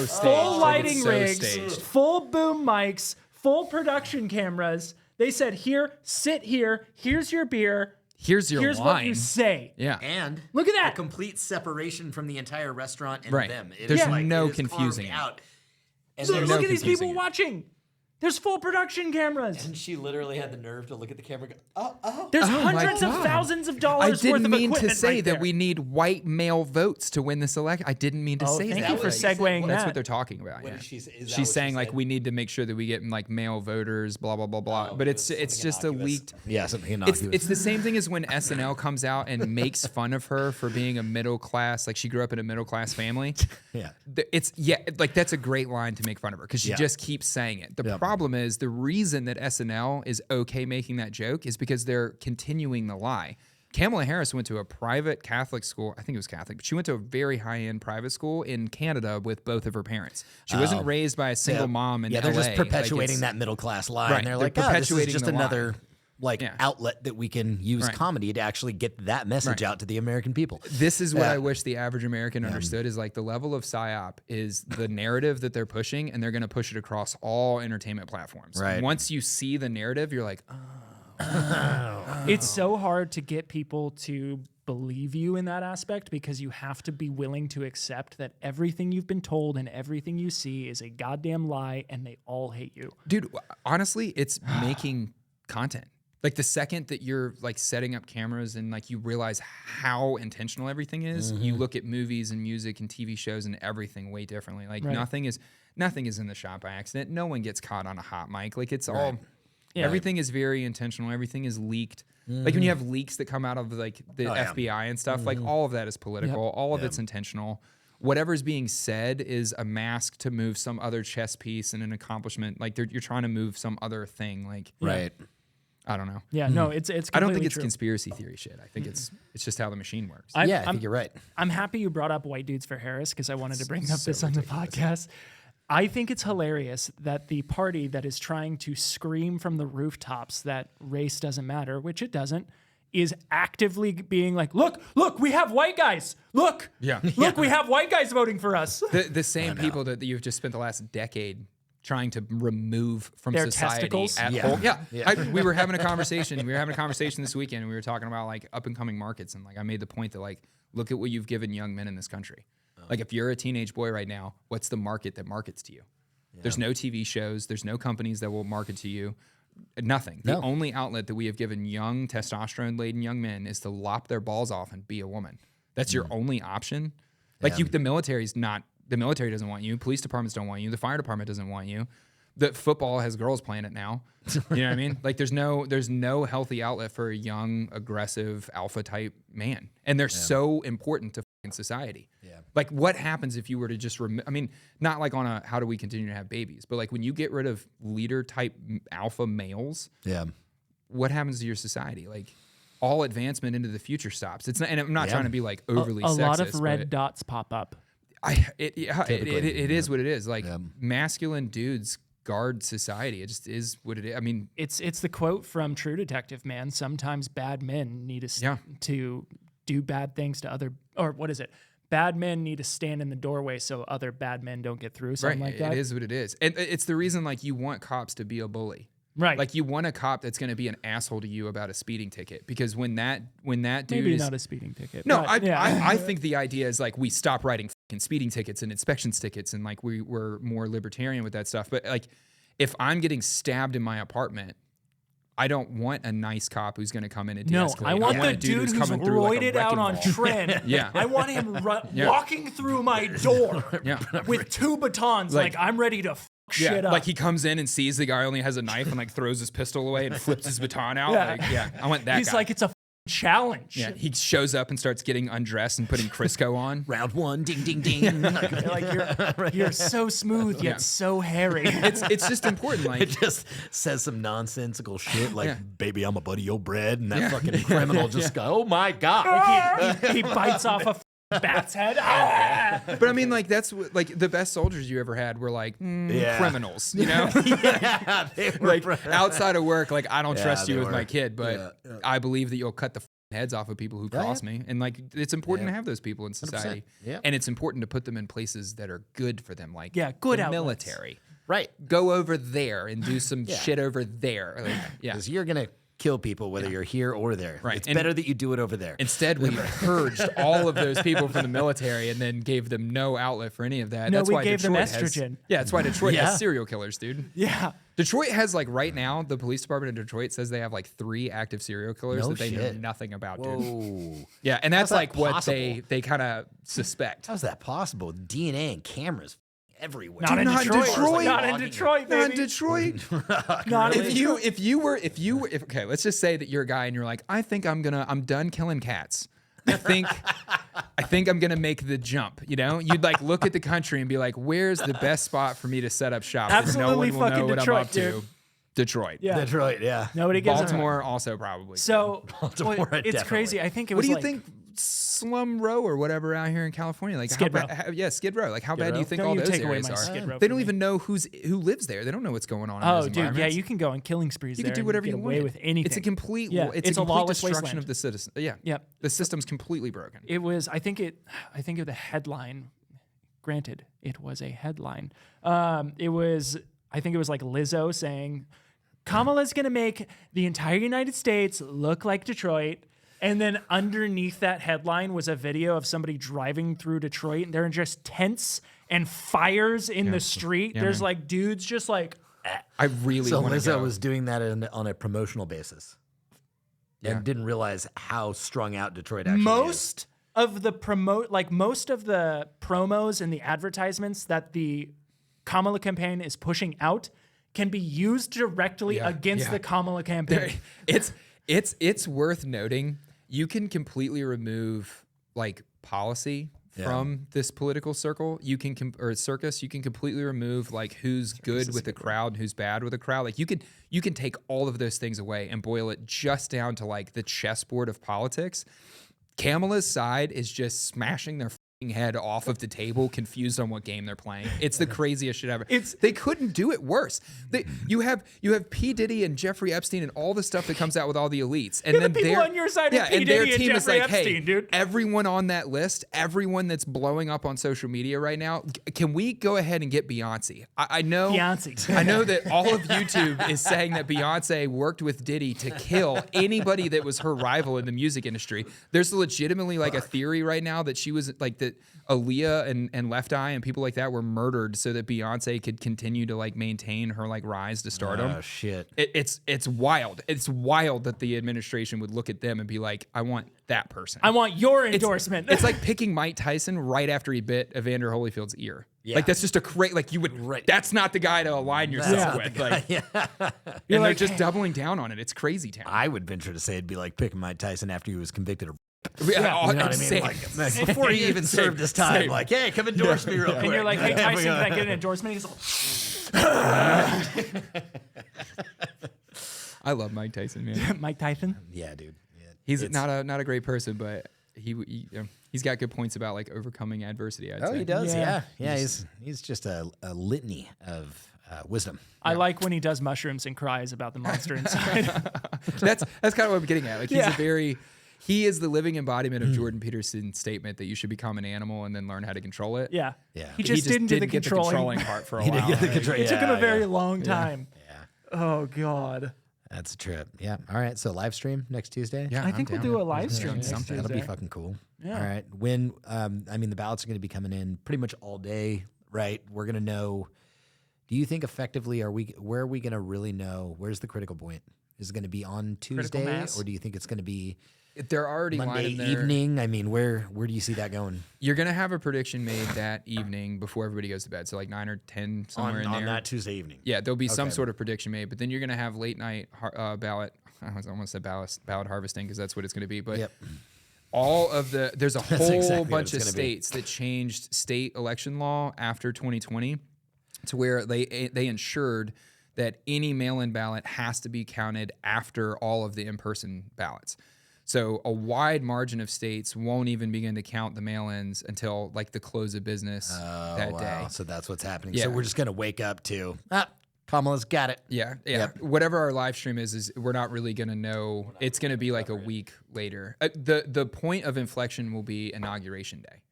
Speaker 4: staged.
Speaker 3: Full
Speaker 4: Like,
Speaker 3: lighting
Speaker 4: it's so
Speaker 3: rigs,
Speaker 4: staged.
Speaker 3: full boom mics, full production cameras. They said, here, sit here. Here's your beer.
Speaker 4: Here's your
Speaker 3: Here's
Speaker 4: line.
Speaker 3: what you say.
Speaker 4: Yeah.
Speaker 2: And
Speaker 3: Look at that.
Speaker 2: a complete separation from the entire restaurant and
Speaker 4: Right.
Speaker 2: them. It
Speaker 4: There's
Speaker 2: is like,
Speaker 4: no
Speaker 2: it is
Speaker 4: confusing
Speaker 2: carved
Speaker 4: it.
Speaker 2: out. And,
Speaker 3: Look,
Speaker 2: there's
Speaker 3: look
Speaker 2: no
Speaker 3: at these
Speaker 2: confusing
Speaker 3: people
Speaker 2: it.
Speaker 3: watching. There's full production cameras.
Speaker 2: And she literally had the nerve to look at the camera and go, oh.
Speaker 3: There's
Speaker 4: Oh my
Speaker 3: hundreds of
Speaker 4: God.
Speaker 3: thousands of
Speaker 4: I
Speaker 3: dollars worth
Speaker 4: didn't
Speaker 3: of
Speaker 4: mean
Speaker 3: equipment
Speaker 4: to say
Speaker 3: right
Speaker 4: that
Speaker 3: there.
Speaker 4: we need white male votes to win this election. I didn't mean to
Speaker 3: Oh,
Speaker 4: say
Speaker 3: thank
Speaker 4: that.
Speaker 3: you for
Speaker 2: What she said?
Speaker 3: segueing
Speaker 4: That's
Speaker 3: that.
Speaker 4: what they're talking about.
Speaker 2: What
Speaker 4: Yeah.
Speaker 2: did she say? Is that
Speaker 4: She's
Speaker 2: what she
Speaker 4: saying like
Speaker 2: said?
Speaker 4: we need to make sure that we get like male voters, blah blah blah blah.
Speaker 2: Oh,
Speaker 4: but
Speaker 2: it
Speaker 4: it's
Speaker 2: was
Speaker 4: just a
Speaker 2: something
Speaker 4: leaked.
Speaker 2: Yeah, something
Speaker 4: It's
Speaker 2: innocuous.
Speaker 4: the same thing as when SNL comes out and makes fun of her for being a middle class, like she grew up in a middle class family.
Speaker 2: Yeah.
Speaker 4: It's like that's a great line to make fun of her because she
Speaker 2: Yeah.
Speaker 4: just keeps saying it. The
Speaker 2: Yeah.
Speaker 4: problem is the reason that SNL is okay making that joke is because they're continuing the lie. Kamala Harris went to a private Catholic school. I think it was Catholic, but she went to a very high-end private school in Canada with both of her parents. She wasn't raised by a single mom in
Speaker 2: Yeah, they're
Speaker 4: LA.
Speaker 2: just perpetuating
Speaker 4: Like,
Speaker 2: that middle class lie.
Speaker 4: Right,
Speaker 2: And they're
Speaker 4: they're
Speaker 2: like, oh, this is
Speaker 4: perpetuating
Speaker 2: just
Speaker 4: the lie.
Speaker 2: another
Speaker 4: Yeah.
Speaker 2: outlet that we can use
Speaker 4: Right.
Speaker 2: comedy to actually get that message out to the American people.
Speaker 4: This is what
Speaker 2: Yeah.
Speaker 4: I wish the average American understood is like the level of PSYOP is the narrative that they're pushing, and they're going to push it across all entertainment platforms.
Speaker 2: Right.
Speaker 4: Once you see the narrative, you're like,
Speaker 3: It's so hard to get people to believe you in that aspect because you have to be willing to accept that everything you've been told and everything you see is a goddamn lie and they all hate you.
Speaker 4: dude, honestly, it's making content. Like the second that you're like setting up cameras and like you realize how intentional everything is, you look at movies and music and TV shows and everything way differently. Like
Speaker 3: Right.
Speaker 4: nothing is in the shot by accident. No one gets caught on a hot mic. Like it's all everything is very intentional. Everything is leaked. Like when you have leaks that come out of like the FBI and stuff, like all of that is political. All of it's intentional. Whatever's being said is a mask to move some other chess piece and an accomplishment. Like you're trying to move some other thing. Like
Speaker 2: Right.
Speaker 4: I don't know.
Speaker 3: Yeah, no, it's completely
Speaker 4: I don't think it's
Speaker 3: true.
Speaker 4: conspiracy theory shit. I think it's just how the machine works.
Speaker 3: I'm-
Speaker 2: Yeah, I think you're right.
Speaker 3: I'm happy you brought up White Dudes for Harris because I wanted to bring up this on the podcast. I think it's hilarious that the party that is trying to scream from the rooftops that race doesn't matter, which it doesn't, is actively being like, look, we have white guys. Look,
Speaker 4: Yeah.
Speaker 3: look, we have white guys voting for us.
Speaker 4: The same people that you've just spent the last decade trying to remove from
Speaker 3: Their
Speaker 4: society
Speaker 3: testicles?
Speaker 4: at
Speaker 2: Yeah.
Speaker 4: whole. Yeah. We were having a conversation. We were having a conversation this weekend, and we were talking about like up and coming markets, and like I made the point that like look at what you've given young men in this country. Like if you're a teenage boy right now, what's the market that markets to you? There's no TV shows. There's no companies that will market to you. Nothing. The only outlet that we have given young testosterone-laden young men is to lop their balls off and be a woman. That's your only option. Like the military's not. The military doesn't want you. Police departments don't want you. The fire department doesn't want you. The football has girls playing it now. You know what I mean? Like there's no healthy outlet for a young, aggressive, alpha type man, and they're so important to fucking society. Yeah. Like what happens if you were to just I mean, not like on a how do we continue to have babies, but like when you get rid of leader type alpha males,
Speaker 2: Yeah.
Speaker 4: what happens to your society? Like all advancement into the future stops. It's not, and I'm not trying to be like overly
Speaker 3: a
Speaker 4: sexist.
Speaker 3: lot of red
Speaker 4: but
Speaker 3: dots pop up.
Speaker 4: it is what it is. Like masculine dudes guard society. It just is what it is. I mean,
Speaker 3: It's the quote from True Detective, man. Sometimes bad men need to do bad things to other, or what is it? Bad men need to stand in the doorway so other bad men don't get through. Something like that.
Speaker 4: It is what it is. And it's the reason like you want cops to be a bully.
Speaker 3: Right.
Speaker 4: Like you want a cop that's going to be an asshole to you about a speeding ticket because when that dude
Speaker 3: Maybe
Speaker 4: is
Speaker 3: not a speeding ticket.
Speaker 4: no,
Speaker 3: but, yeah.
Speaker 4: I think the idea is like we stop writing fucking speeding tickets and inspections tickets and like we're more libertarian with that stuff. But like if I'm getting stabbed in my apartment, I don't want a nice cop who's going to come in and
Speaker 3: No,
Speaker 4: de-escalate.
Speaker 3: I want
Speaker 4: a
Speaker 3: the dude who's
Speaker 4: coming through like a
Speaker 3: roided out
Speaker 4: wrecking
Speaker 3: on
Speaker 4: ball.
Speaker 3: trend.
Speaker 4: Yeah.
Speaker 3: I want him
Speaker 4: Yeah.
Speaker 3: walking through my door
Speaker 4: Yeah.
Speaker 3: with two batons, like I'm ready to shit up.
Speaker 4: Like he comes in and sees the guy only has a knife and like throws his pistol away and flips his baton out. I want that
Speaker 3: He's
Speaker 4: guy.
Speaker 3: like, it's a challenge.
Speaker 4: Yeah, he shows up and starts getting undressed and putting Crisco on.
Speaker 2: Round one, ding, ding, ding.
Speaker 3: Like you're so smooth yet so hairy.
Speaker 4: It's just important. Like
Speaker 2: It just says some nonsensical shit like,
Speaker 4: Yeah.
Speaker 2: baby, I'm a buddy, your bread. And that fucking criminal just go, oh my God.
Speaker 3: he bites off a Bat's head. Ah!
Speaker 4: But I mean, like that's like the best soldiers you ever had were like criminals, you know?
Speaker 2: They were
Speaker 4: Like outside of work, like I don't trust
Speaker 2: they
Speaker 4: you with
Speaker 2: were.
Speaker 4: my kid, but I believe that you'll cut the heads off of people who cross me, and like it's important to have those people in society,
Speaker 2: Yeah.
Speaker 4: and it's important to put them in places that are good for them, like
Speaker 3: good
Speaker 4: the
Speaker 3: outlets.
Speaker 4: military.
Speaker 2: Right.
Speaker 4: Go over there and do some shit over there. Like, yeah.
Speaker 2: Because you're going to kill people whether you're here or there.
Speaker 4: Right.
Speaker 2: It's
Speaker 4: And
Speaker 2: better that you do it over there.
Speaker 4: Instead, we purged all of those people from the military and then gave them no outlet for any of that.
Speaker 3: No,
Speaker 4: That's
Speaker 3: we
Speaker 4: why
Speaker 3: gave them
Speaker 4: Detroit has,
Speaker 3: estrogen.
Speaker 4: yeah, that's why Detroit
Speaker 2: Yeah.
Speaker 4: has serial killers, dude.
Speaker 3: Yeah.
Speaker 4: Detroit has like right now, the police department in Detroit says they have like 3 active serial killers
Speaker 2: No
Speaker 4: that they know
Speaker 2: shit.
Speaker 4: nothing about, dude.
Speaker 2: Whoa.
Speaker 4: Yeah, and that's
Speaker 2: that
Speaker 4: like what
Speaker 2: possible?
Speaker 4: they kind of suspect.
Speaker 2: How's that possible? DNA and cameras everywhere.
Speaker 3: Not in
Speaker 4: not in
Speaker 3: Detroit.
Speaker 4: Detroit.
Speaker 3: Not in Detroit,
Speaker 4: Not in
Speaker 3: baby.
Speaker 4: Detroit.
Speaker 3: Not in
Speaker 4: If you were, okay, let's just say that you're a guy and you're like, I think I'm done killing cats. I think I'm gonna make the jump. You know, you'd like look at the country and be like, where's the best spot for me to set up shop? 'Cause
Speaker 3: Absolutely
Speaker 4: no one will
Speaker 3: fucking
Speaker 4: know what
Speaker 3: Detroit,
Speaker 4: I'm up
Speaker 3: dude.
Speaker 4: to. Detroit.
Speaker 3: Yeah.
Speaker 2: Detroit, yeah.
Speaker 3: Nobody gives a-
Speaker 4: Baltimore also probably.
Speaker 3: So
Speaker 2: Baltimore,
Speaker 3: well, it's
Speaker 2: definitely.
Speaker 3: crazy. I think it
Speaker 4: what
Speaker 3: was
Speaker 4: do you
Speaker 3: like,
Speaker 4: think Slum Row or whatever out here in California? Like
Speaker 3: Skid Row.
Speaker 4: Skid Row. Like how bad do you think
Speaker 3: Don't
Speaker 4: all
Speaker 3: you
Speaker 4: those
Speaker 3: take away
Speaker 4: areas
Speaker 3: my
Speaker 4: are?
Speaker 3: Skid Row
Speaker 4: They
Speaker 3: from
Speaker 4: don't
Speaker 3: me.
Speaker 4: even know who lives there. They don't know what's going on in
Speaker 3: Oh,
Speaker 4: those
Speaker 3: dude, yeah,
Speaker 4: environments.
Speaker 3: you can go on killing sprees
Speaker 4: You
Speaker 3: there.
Speaker 4: can do
Speaker 3: and
Speaker 4: whatever
Speaker 3: get
Speaker 4: you
Speaker 3: away
Speaker 4: want.
Speaker 3: with anything.
Speaker 4: It's a complete,
Speaker 3: Yeah,
Speaker 4: it's a
Speaker 3: a
Speaker 4: complete
Speaker 3: lawless
Speaker 4: destruction
Speaker 3: wasteland.
Speaker 4: of the citizen. Yeah,
Speaker 3: Yep.
Speaker 4: the system's completely broken.
Speaker 3: It was. I think of the headline. Granted, it was a headline. It was. I think it was like Lizzo saying, "Kamala's gonna make the entire United States look like Detroit." And then underneath that headline was a video of somebody driving through Detroit, and there are just tents and fires in the street. There's like dudes just like.
Speaker 4: I really
Speaker 2: So
Speaker 4: want to
Speaker 2: Lizzo
Speaker 4: go.
Speaker 2: was doing that on a promotional basis. And didn't realize how strung out Detroit actually is.
Speaker 3: Most of the promos and the advertisements that the Kamala campaign is pushing out can be used directly against the Kamala campaign.
Speaker 4: It's worth noting. You can completely remove like policy from this political circle. You can or circus. You can completely remove like who's good with the crowd, who's bad with the crowd. Like you can take all of those things away and boil it just down to like the chessboard of politics. Kamala's side is just smashing their head off of the table, confused on what game they're playing. It's the craziest shit ever. They couldn't do it worse. You have P. Diddy and Jeffrey Epstein and all the stuff that comes out with all the elites, and then
Speaker 3: the people on your side are P.
Speaker 4: and their
Speaker 3: Diddy and
Speaker 4: team is
Speaker 3: Jeffrey
Speaker 4: like, hey,
Speaker 3: Epstein, dude.
Speaker 4: everyone on that list, everyone that's blowing up on social media right now, can we go ahead and get Beyonce? I know
Speaker 3: Beyonce.
Speaker 4: I know that all of YouTube is saying that Beyonce worked with Diddy to kill anybody that was her rival in the music industry. There's legitimately like a theory right now that she was like that Aaliyah and Left Eye and people like that were murdered so that Beyonce could continue to like maintain her like rise to stardom.
Speaker 2: Oh, shit.
Speaker 4: It's wild. It's wild that the administration would look at them and be like, I want that person.
Speaker 3: I want your endorsement.
Speaker 4: It's like picking Mike Tyson right after he bit Evander Holyfield's ear.
Speaker 2: Yeah.
Speaker 4: Like that's just a great, like you would, that's not the guy to align yourself with. Like, and they're just doubling down on it. It's crazy town.
Speaker 2: I would venture to say it'd be like picking Mike Tyson after he was convicted of.
Speaker 4: Yeah,
Speaker 2: You know what I mean?
Speaker 4: same.
Speaker 2: Like, before he even served his time,
Speaker 4: Same.
Speaker 2: like, hey, come endorse me real quick.
Speaker 3: and you're like, hey, Tyson, can I get an endorsement? He's like,
Speaker 4: I love Mike Tyson, man.
Speaker 3: Mike Tyson?
Speaker 2: Yeah, dude. Yeah.
Speaker 4: He's not a great person, but he's got good points about like overcoming adversity. I'd
Speaker 2: Oh,
Speaker 4: say.
Speaker 2: he does.
Speaker 3: Yeah.
Speaker 2: Yeah. He's just a litany of wisdom.
Speaker 3: I like when he does mushrooms and cries about the monster inside.
Speaker 4: That's kind of what I'm getting at. Like he is the living embodiment of Jordan Peterson's statement that you should become an animal and then learn how to control it.
Speaker 3: Yeah.
Speaker 2: Yeah.
Speaker 3: He just didn't do the
Speaker 4: get the
Speaker 3: controlling.
Speaker 4: controlling part for a while.
Speaker 3: It took him a very long time.
Speaker 2: Yeah.
Speaker 3: Oh, God.
Speaker 2: That's a trip. Yeah. All right. So live stream next Tuesday.
Speaker 4: Yeah,
Speaker 3: I think we'll do a live stream next
Speaker 2: That'll be
Speaker 3: Tuesday.
Speaker 2: fucking cool.
Speaker 3: Yeah.
Speaker 2: All right. When I mean the ballots are going to be coming in pretty much all day, right? We're going to know. Do you think effectively where are we going to really know? Where's the critical point? Is it going to be on Tuesday,
Speaker 3: mass?
Speaker 2: or do you think it's going to be
Speaker 4: They're already
Speaker 2: Monday
Speaker 4: lining their,
Speaker 2: evening? I mean, where do you see that going?
Speaker 4: You're gonna have a prediction made that evening before everybody goes to bed, so like 9 or 10 somewhere in there.
Speaker 2: On that Tuesday evening.
Speaker 4: Yeah, there'll be some sort of prediction made, but then you're gonna have late night ballot. I almost said ballot harvesting because that's what it's gonna be. But
Speaker 2: Yep.
Speaker 4: all of there's a whole
Speaker 2: exactly what
Speaker 4: bunch
Speaker 2: it's
Speaker 4: of
Speaker 2: gonna be.
Speaker 4: states that changed state election law after 2020 to where they ensured that any mail-in ballot has to be counted after all of the in-person ballots. So a wide margin of states won't even begin to count the mail-ins until like the close of business that day.
Speaker 2: So that's what's happening.
Speaker 4: Yeah.
Speaker 2: So we're just gonna wake up to Kamala's got it.
Speaker 4: Yeah.
Speaker 2: Yep.
Speaker 4: Whatever our live stream is we're not really gonna know. It's gonna be like a week later. The point of inflection will be Inauguration Day,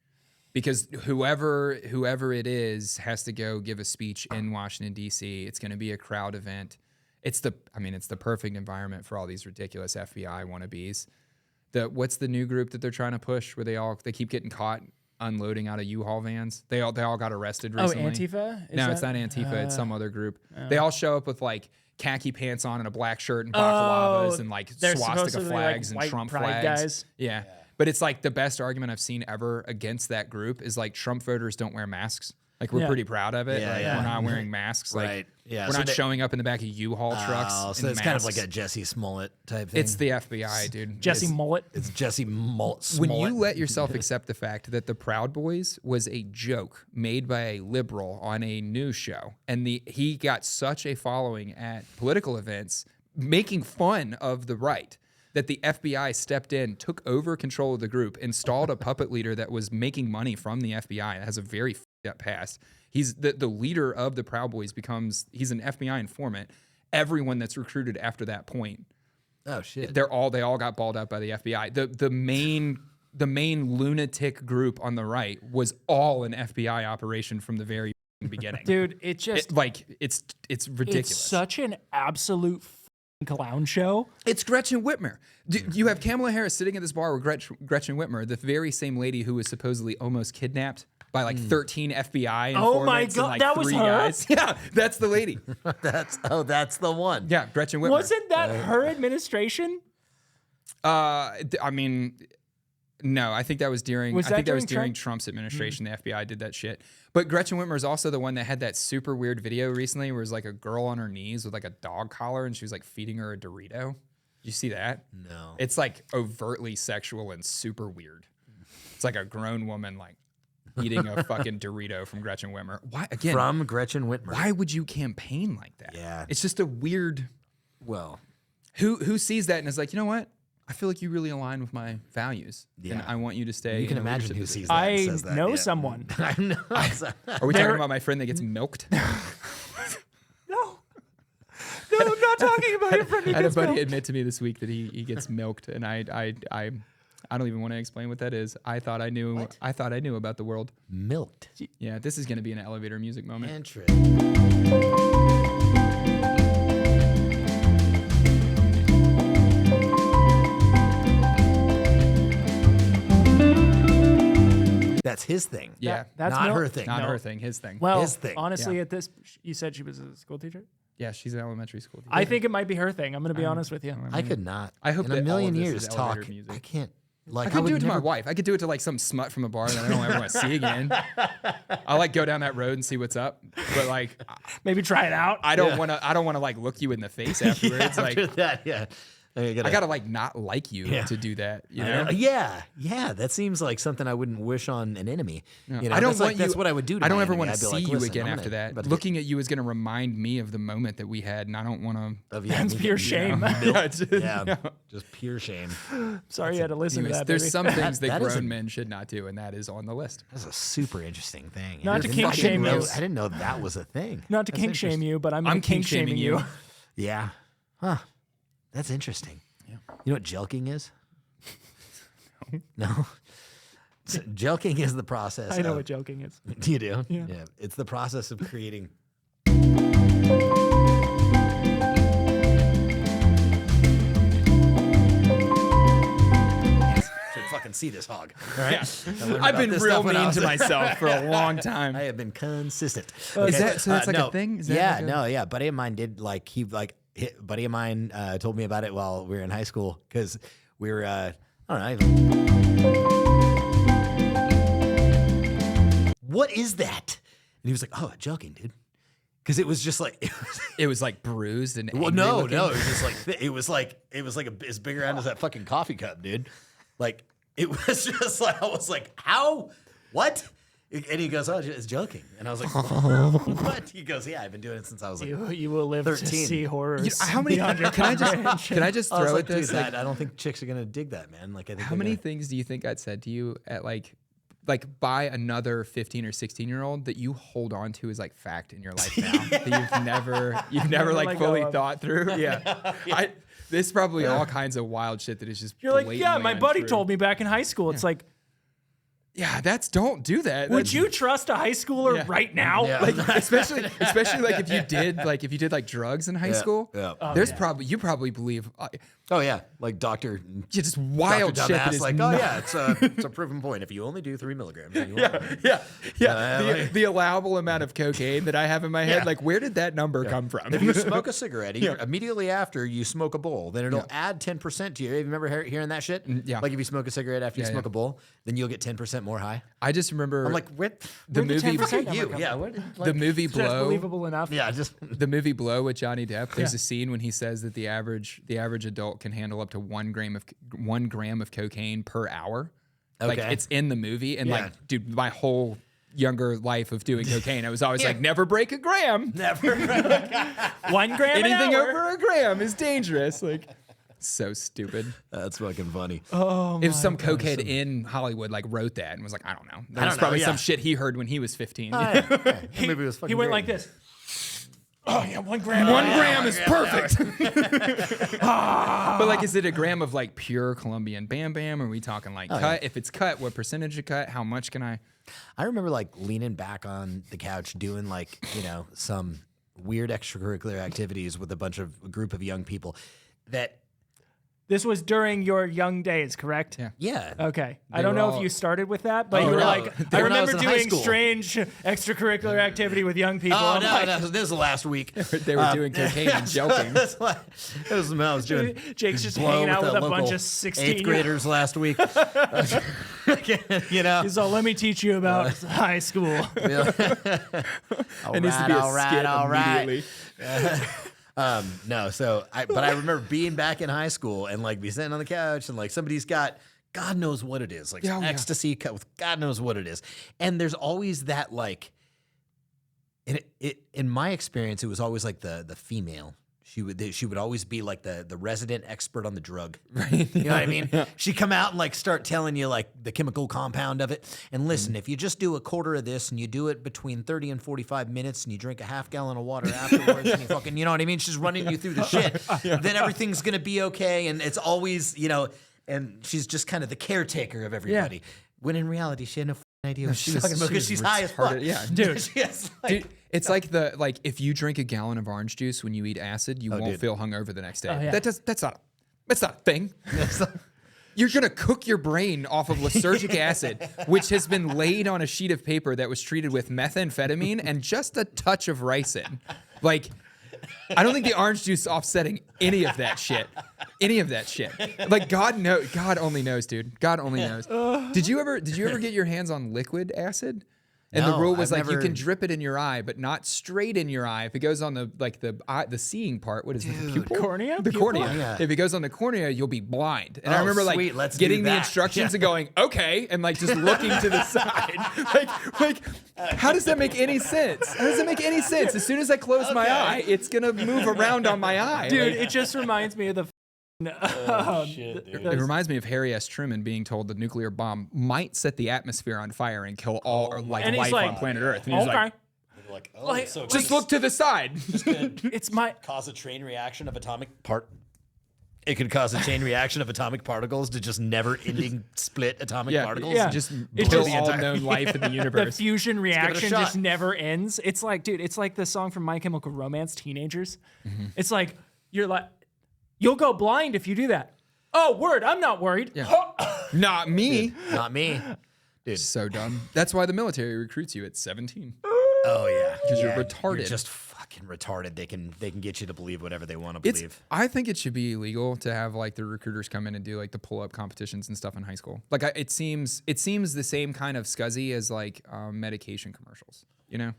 Speaker 4: because whoever it is has to go give a speech in Washington D.C. It's gonna be a crowd event. It's the perfect environment for all these ridiculous FBI wannabes. What's the new group that they're trying to push where they keep getting caught unloading out of U-Haul vans? They all got arrested recently.
Speaker 3: Oh, Antifa?
Speaker 4: No, it's not Antifa. It's some other group. They all show up with like khaki pants on and a black shirt and bakalavas and like
Speaker 3: they're
Speaker 4: swastika
Speaker 3: supposed to be,
Speaker 4: flags
Speaker 3: like,
Speaker 4: and
Speaker 3: white
Speaker 4: Trump
Speaker 3: pride
Speaker 4: flags.
Speaker 3: guys.
Speaker 4: Yeah. But it's like the best argument I've seen ever against that group is like Trump voters don't wear masks. Like we're pretty proud of it.
Speaker 2: Yeah,
Speaker 4: Like,
Speaker 2: yeah.
Speaker 4: we're not wearing masks. Like,
Speaker 2: Right. Yeah,
Speaker 4: We're
Speaker 2: so
Speaker 4: not
Speaker 2: they-
Speaker 4: showing up in the back of U-Haul trucks.
Speaker 2: So
Speaker 4: in
Speaker 2: it's kind of
Speaker 4: masks.
Speaker 2: like a Jesse Smollett type thing.
Speaker 4: It's the FBI, dude.
Speaker 3: Jesse Mullet.
Speaker 2: It's Jesse Smollett.
Speaker 4: When you let yourself accept the fact that the Proud Boys was a joke made by a liberal on a news show, and he got such a following at political events making fun of the right, that the FBI stepped in, took over control of the group, installed a puppet leader that was making money from the FBI. It has a very f***ed up past. He's the leader of the Proud Boys he's an FBI informant. Everyone that's recruited after that point,
Speaker 2: Oh shit.
Speaker 4: they all got balled up by the FBI. The main lunatic group on the right was all an FBI operation from the very beginning.
Speaker 3: Dude, it just
Speaker 4: It's ridiculous.
Speaker 3: it's such an absolute clown show.
Speaker 4: It's Gretchen Whitmer. You have Kamala Harris sitting at this bar with Gretchen Whitmer, the very same lady who was supposedly almost kidnapped by like 13 FBI informants
Speaker 3: Oh my
Speaker 4: and
Speaker 3: God,
Speaker 4: like
Speaker 3: that was
Speaker 4: 3
Speaker 3: her?
Speaker 4: guys. Yeah, that's the lady.
Speaker 2: That's the one.
Speaker 4: Yeah, Gretchen Whitmer.
Speaker 3: Wasn't that her administration?
Speaker 4: I mean, no, I think that was during.
Speaker 3: Was
Speaker 4: I
Speaker 3: that
Speaker 4: think that was
Speaker 3: during
Speaker 4: during Trump's administration. The FBI did that shit. But Gretchen Whitmer is also the one that had that super weird video recently, where it was like a girl on her knees with like a dog collar, and she was like feeding her a Dorito. Did you see that?
Speaker 2: No.
Speaker 4: It's like overtly sexual and super weird. It's like a grown woman like eating a fucking Dorito from Gretchen Whitmer. Why again?
Speaker 2: From Gretchen Whitmer.
Speaker 4: Why would you campaign like that?
Speaker 2: Yeah.
Speaker 4: It's just a weird.
Speaker 2: Well,
Speaker 4: Who sees that and is like, you know what? I feel like you really align with my values.
Speaker 2: Yeah.
Speaker 4: And I want you to stay.
Speaker 2: you can
Speaker 4: in a
Speaker 2: imagine
Speaker 4: leadership
Speaker 2: who
Speaker 4: position.
Speaker 2: sees that and
Speaker 3: I
Speaker 2: says that.
Speaker 3: know
Speaker 2: yeah.
Speaker 3: someone.
Speaker 2: I know.
Speaker 4: Are we talking about my friend that gets milked?
Speaker 3: No, I'm not talking about your friend who
Speaker 4: I had a
Speaker 3: gets
Speaker 4: buddy
Speaker 3: milked.
Speaker 4: admit to me this week that he gets milked, and I don't even want to explain what that is. I thought I knew. I thought I knew about the world.
Speaker 2: Milked.
Speaker 4: Yeah, this is going to be an elevator music moment.
Speaker 2: Interesting. That's his thing.
Speaker 4: Yeah,
Speaker 3: That's
Speaker 2: not
Speaker 3: milk?
Speaker 2: her thing.
Speaker 4: not
Speaker 3: No.
Speaker 4: her thing, his thing.
Speaker 3: Well,
Speaker 2: His thing.
Speaker 3: honestly,
Speaker 4: Yeah.
Speaker 3: at this, you said she was a school teacher.
Speaker 4: Yeah, she's an elementary school teacher.
Speaker 3: I think it might be her thing. I'm going to be honest with you.
Speaker 2: I could not.
Speaker 4: I hope
Speaker 2: in
Speaker 4: that
Speaker 2: a
Speaker 4: all
Speaker 2: million
Speaker 4: of this
Speaker 2: years
Speaker 4: is
Speaker 2: talk.
Speaker 4: elevator music.
Speaker 2: I can't. Like
Speaker 4: I could do
Speaker 2: would
Speaker 4: it to my
Speaker 2: never-
Speaker 4: wife. I could do it to like some smut from a bar that I don't ever want to see again. I like go down that road and see what's up, but like
Speaker 3: Maybe try it out.
Speaker 4: I don't want to. I don't want to like look you in the face afterwards.
Speaker 2: Yeah,
Speaker 4: like
Speaker 2: after that, yeah. I
Speaker 4: I gotta like not like you
Speaker 2: Yeah.
Speaker 4: to do that. You
Speaker 2: I
Speaker 4: know?
Speaker 2: know. Yeah, yeah. That seems like something I wouldn't wish on an enemy. You know,
Speaker 4: I don't
Speaker 2: that's
Speaker 4: want
Speaker 2: like, That's
Speaker 4: you-
Speaker 2: what I would do. To
Speaker 4: I don't
Speaker 2: my
Speaker 4: ever
Speaker 2: enemy.
Speaker 4: want
Speaker 2: I'd
Speaker 4: to
Speaker 2: be
Speaker 4: see
Speaker 2: like,
Speaker 4: you
Speaker 2: "Listen,
Speaker 4: again
Speaker 2: I'm
Speaker 4: after
Speaker 2: gonna-
Speaker 4: that.
Speaker 2: about to
Speaker 4: Looking at you is gonna remind me of the moment that we had, and I don't want to.
Speaker 2: of, yeah,
Speaker 3: That's
Speaker 2: me
Speaker 3: pure
Speaker 2: getting,
Speaker 3: shame.
Speaker 4: Yeah, just,
Speaker 2: Yeah, just pure shame.
Speaker 3: Sorry you had to listen to
Speaker 4: anyways,
Speaker 3: that.
Speaker 4: there's
Speaker 3: baby.
Speaker 4: some things that
Speaker 2: that is
Speaker 4: grown
Speaker 2: a-
Speaker 4: men should not do, and that is on the list.
Speaker 2: That's a super interesting thing.
Speaker 3: Not
Speaker 2: I
Speaker 3: to
Speaker 2: didn't-
Speaker 3: kink
Speaker 2: I didn't
Speaker 3: shame
Speaker 2: know-
Speaker 3: you.
Speaker 2: I didn't know that was a thing.
Speaker 3: Not to
Speaker 2: That's
Speaker 3: kink shame
Speaker 2: interesting.
Speaker 3: you, but I'm
Speaker 4: I'm
Speaker 3: kink shaming you.
Speaker 2: Yeah. Huh. That's interesting. Yeah. You know what jelking is? No. So jelking is the process.
Speaker 3: I know
Speaker 2: of-
Speaker 3: what joking is.
Speaker 2: You do?
Speaker 3: Yeah.
Speaker 2: It's the process of creating. Should fucking see this hog. All right.
Speaker 4: I've been real mean to myself for a long time.
Speaker 2: I have been consistent.
Speaker 4: Is that so? That's like
Speaker 2: no.
Speaker 4: a thing. Is that
Speaker 2: Yeah,
Speaker 4: like a-
Speaker 2: no, yeah. Buddy of mine did buddy of mine told me about it while we were in high school because we were I don't know. What is that? And he was like, "Oh, joking, dude." Because it was just like,
Speaker 4: It was like bruised and
Speaker 2: well,
Speaker 4: angry
Speaker 2: no,
Speaker 4: looking.
Speaker 2: it was just like it was like as big around as that fucking coffee cup, dude. Like it was just like I was like, how, what? And he goes, "Oh, it's joking." And I was like, "What?" He goes, "Yeah, I've been doing it since I was like."
Speaker 3: You will live
Speaker 2: 13.
Speaker 3: to see horrors.
Speaker 4: How many? Can I just
Speaker 2: I was
Speaker 4: throw
Speaker 2: like,
Speaker 4: at this?
Speaker 2: dude,
Speaker 4: Like,
Speaker 2: I don't think chicks are gonna dig that, man. Like, I think
Speaker 4: how
Speaker 2: they're
Speaker 4: many
Speaker 2: gonna-
Speaker 4: things do you think I'd said to you at like by another 15 or 16-year-old that you hold on to as like fact in your life now that you've never like
Speaker 3: let
Speaker 4: fully
Speaker 3: go of.
Speaker 4: thought through? Yeah. There's probably all kinds of wild shit that is just
Speaker 3: You're like, yeah,
Speaker 4: blatantly
Speaker 3: my buddy
Speaker 4: untrue.
Speaker 3: told me back in high school. It's like,
Speaker 4: Yeah, don't do that.
Speaker 3: would
Speaker 4: That's-
Speaker 3: you trust a high schooler
Speaker 4: Yeah.
Speaker 3: right now?
Speaker 2: Yeah.
Speaker 3: Like,
Speaker 4: especially like if you did like drugs in high school?
Speaker 2: yeah. Oh,
Speaker 4: there's you probably believe
Speaker 2: Oh yeah, like Doctor.
Speaker 4: just wild
Speaker 2: Dr.
Speaker 4: shit that
Speaker 2: Dumbass,
Speaker 4: is
Speaker 2: like,
Speaker 4: not-
Speaker 2: oh yeah, it's a proven point. If you only do 3 milligrams, then you won't.
Speaker 4: Yeah. The allowable amount of cocaine that I have in my head,
Speaker 2: Yeah.
Speaker 4: like where did that number come from?
Speaker 2: If you smoke a cigarette immediately after you smoke a bowl, then it'll add 10% to you. You remember hearing that shit?
Speaker 4: yeah.
Speaker 2: Like if you smoke a cigarette after you
Speaker 4: Yeah,
Speaker 2: smoke
Speaker 4: yeah.
Speaker 2: a bowl, then you'll get 10% more high.
Speaker 4: I just remember
Speaker 2: I'm like, what?
Speaker 4: the
Speaker 3: where'd the
Speaker 4: movie
Speaker 3: 10% number
Speaker 2: You?
Speaker 3: come
Speaker 2: Yeah.
Speaker 3: from?
Speaker 2: What?
Speaker 4: the movie
Speaker 3: That's
Speaker 4: Blow.
Speaker 3: believable enough.
Speaker 2: Yeah. Just.
Speaker 4: The movie Blow with Johnny Depp. There's a scene when he says that the average adult can handle up to 1 gram of cocaine per hour. Like
Speaker 2: Okay.
Speaker 4: it's in the movie, and
Speaker 2: Yeah.
Speaker 4: like, dude, my whole younger life of doing cocaine, I was always like, never break a gram.
Speaker 2: Never.
Speaker 3: 1 gram an
Speaker 4: Anything
Speaker 3: hour.
Speaker 4: over a gram is dangerous. Like, so stupid.
Speaker 2: That's fucking funny.
Speaker 4: If some cokehead in Hollywood like wrote that and was like, I don't know, that was
Speaker 2: know,
Speaker 4: probably
Speaker 2: yeah.
Speaker 4: some shit he heard when he was 15.
Speaker 2: The movie was fucking
Speaker 3: He went
Speaker 2: great.
Speaker 3: like this. Oh yeah, 1 gram.
Speaker 4: 1 gram is perfect. But like, is it a gram of like pure Colombian Bam Bam? Or are we talking like cut? If it's cut, what percentage of cut? How much can I?
Speaker 2: I remember like leaning back on the couch doing like, some weird extracurricular activities with a group of young people that,
Speaker 3: This was during your young days, correct?
Speaker 4: Yeah.
Speaker 2: yeah.
Speaker 3: Okay. I
Speaker 4: They
Speaker 3: don't
Speaker 4: were
Speaker 3: know
Speaker 4: all-
Speaker 3: if you started with that, but
Speaker 2: Oh,
Speaker 3: you were
Speaker 2: no.
Speaker 3: like,
Speaker 2: They
Speaker 3: I
Speaker 2: were when I was
Speaker 3: remember
Speaker 2: in high
Speaker 3: doing
Speaker 2: school.
Speaker 3: strange extracurricular activity with young people.
Speaker 2: Oh,
Speaker 3: I'm
Speaker 2: no,
Speaker 3: like,
Speaker 2: no, this is the last week.
Speaker 4: They were doing cocaine and joking.
Speaker 2: That was when I was doing
Speaker 3: Jake's just
Speaker 2: blow
Speaker 3: hanging out with a
Speaker 2: local
Speaker 3: bunch of
Speaker 2: 8th graders last week.
Speaker 3: He's all, let me teach you about high school.
Speaker 4: It needs to be a skit immediately.
Speaker 2: No, but I remember being back in high school and like be sitting on the couch and like somebody's got God knows what it is, like
Speaker 4: Yeah,
Speaker 2: some
Speaker 4: oh, yeah.
Speaker 2: ecstasy cut with God knows what it is, and there's always that like, in my experience, it was always like the female. She would always be like the resident expert on the drug. Right. You know what I mean? She'd come out and like start telling you like the chemical compound of it. And listen, if you just do a quarter of this and you do it between 30 and 45 minutes and you drink a half gallon of water afterwards and you fucking, you know what I mean? She's running you through the shit. Then everything's going to be okay. And it's always, and she's just kind of the caretaker of everybody. When in reality, she had no idea what she was talking about because she's high as fuck.
Speaker 4: retarded. Yeah.
Speaker 3: Dude.
Speaker 2: She has, like,
Speaker 4: Dude, it's like if you drink a gallon of orange juice when you eat acid, you won't
Speaker 2: dude.
Speaker 4: feel hungover the next day.
Speaker 3: yeah.
Speaker 4: That's not a thing. You're gonna cook your brain off of lysergic acid, which has been laid on a sheet of paper that was treated with methamphetamine and just a touch of ricin. Like, I don't think the orange juice is offsetting any of that shit. Any of that shit. Like, God only knows, dude. God only knows. Did you ever get your hands on liquid acid? And the
Speaker 2: No,
Speaker 4: rule was
Speaker 2: I've
Speaker 4: like you
Speaker 2: never-
Speaker 4: can drip it in your eye, but not straight in your eye. If it goes on the seeing part, what is it? The pupil?
Speaker 3: Cornea?
Speaker 4: The
Speaker 3: Pupil?
Speaker 4: cornea.
Speaker 2: Yeah.
Speaker 4: If it goes on the cornea, you'll be blind. And I
Speaker 2: Oh,
Speaker 4: remember like
Speaker 2: sweet, let's
Speaker 4: getting
Speaker 2: do
Speaker 4: the
Speaker 2: that.
Speaker 4: instructions
Speaker 2: Yeah.
Speaker 4: and going, okay, and like just looking to the side. like, how does that make any sense? How does that make any sense? As soon as I close my eye, it's gonna move around on my eye.
Speaker 3: Dude,
Speaker 4: Like,
Speaker 3: it just reminds me of the
Speaker 4: it reminds me of Harry S. Truman being told the nuclear bomb might set the atmosphere on fire and kill all like
Speaker 3: And he's
Speaker 4: life
Speaker 3: like,
Speaker 4: on planet Earth. And he's
Speaker 3: okay.
Speaker 4: like,
Speaker 2: like, oh,
Speaker 3: Like,
Speaker 2: so
Speaker 4: just look to the side.
Speaker 3: It's my
Speaker 2: cause a chain reaction of atomic part. It could cause a chain reaction of atomic particles to just never-ending split atomic particles.
Speaker 3: yeah.
Speaker 4: Just
Speaker 3: It's
Speaker 4: kill
Speaker 3: just-
Speaker 4: all known life in the
Speaker 3: the
Speaker 4: universe.
Speaker 3: fusion
Speaker 2: it a
Speaker 3: reaction
Speaker 2: shot.
Speaker 3: just never ends. It's like, dude, it's like the song from My Chemical Romance, Teenagers. It's like you're like, you'll go blind if you do that. Oh, word, I'm not worried.
Speaker 4: Not me.
Speaker 2: Not me.
Speaker 4: So dumb. That's why the military recruits you at 17.
Speaker 2: Oh yeah,
Speaker 4: 'Cause you're
Speaker 2: Yeah,
Speaker 4: retarded.
Speaker 2: You're just fucking retarded. They can get you to believe whatever they want to believe.
Speaker 4: I think it should be illegal to have like the recruiters come in and do like the pull-up competitions and stuff in high school. Like it seems the same kind of scuzzy as like medication commercials. You know,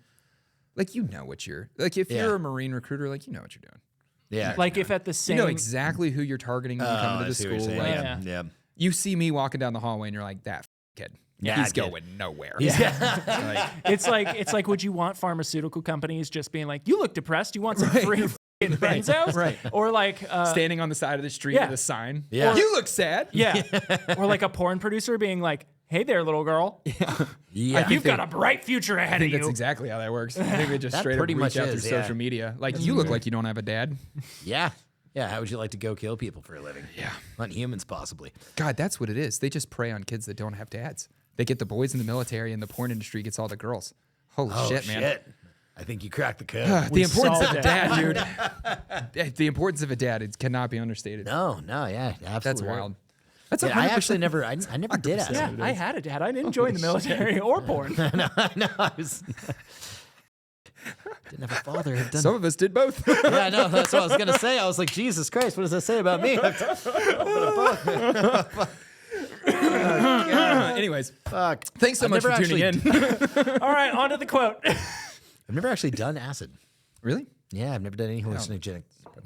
Speaker 4: like what you're like if
Speaker 2: Yeah.
Speaker 4: you're a Marine recruiter, like you know what you're doing.
Speaker 2: Yeah,
Speaker 3: Like if at the
Speaker 4: You
Speaker 3: same,
Speaker 4: know exactly who you're targeting when you come
Speaker 2: I
Speaker 4: into the
Speaker 2: see what you're
Speaker 4: school.
Speaker 2: saying.
Speaker 4: Like,
Speaker 2: Yeah.
Speaker 4: you see me walking down the hallway and you're like that kid.
Speaker 1: Yeah,
Speaker 4: he's going nowhere.
Speaker 3: It's like, would you want pharmaceutical companies just being like, you look depressed, you want some free f***ing benzos?
Speaker 4: Right.
Speaker 3: Or like,
Speaker 4: Standing on the side of the street
Speaker 3: Yeah.
Speaker 4: with a sign.
Speaker 1: Yeah.
Speaker 4: You look sad.
Speaker 3: yeah. Or like a porn producer being like, hey there, little girl.
Speaker 1: Yeah.
Speaker 3: You've got a bright future ahead
Speaker 4: I
Speaker 3: of
Speaker 4: think
Speaker 3: you.
Speaker 4: that's exactly how that works. I think they just
Speaker 1: That
Speaker 4: straight up
Speaker 1: pretty
Speaker 4: reach
Speaker 1: much
Speaker 4: out through
Speaker 1: is, yeah.
Speaker 4: social media. Like, you look like you don't have a dad.
Speaker 1: Yeah. Yeah. How would you like to go kill people for a living?
Speaker 4: Yeah.
Speaker 1: Not humans, possibly.
Speaker 4: God, that's what it is. They just prey on kids that don't have dads. They get the boys in the military, and the porn industry gets all the girls. Holy shit, man.
Speaker 1: I think you cracked the code.
Speaker 4: The importance of
Speaker 3: solved
Speaker 4: a
Speaker 3: it.
Speaker 4: dad, dude. The importance of a dad, it cannot be understated.
Speaker 1: No, yeah, absolutely.
Speaker 4: That's
Speaker 1: right.
Speaker 4: wild. That's
Speaker 1: Yeah, I
Speaker 4: 100%.
Speaker 1: actually never, I never did acid.
Speaker 3: yeah, I had a dad. I didn't join the military or porn.
Speaker 1: No, I was. Didn't have a father. Had done
Speaker 4: Some of us did both.
Speaker 1: Yeah, I know. That's what I was gonna say. I was like, Jesus Christ, what does that say about me?
Speaker 4: Anyways,
Speaker 1: Fuck.
Speaker 4: thanks so
Speaker 1: I've
Speaker 4: much for
Speaker 1: never
Speaker 4: tuning in.
Speaker 3: All right, on to the quote.
Speaker 1: I've never actually done acid.
Speaker 4: Really?
Speaker 1: Yeah, I've never done any hallucinogenic.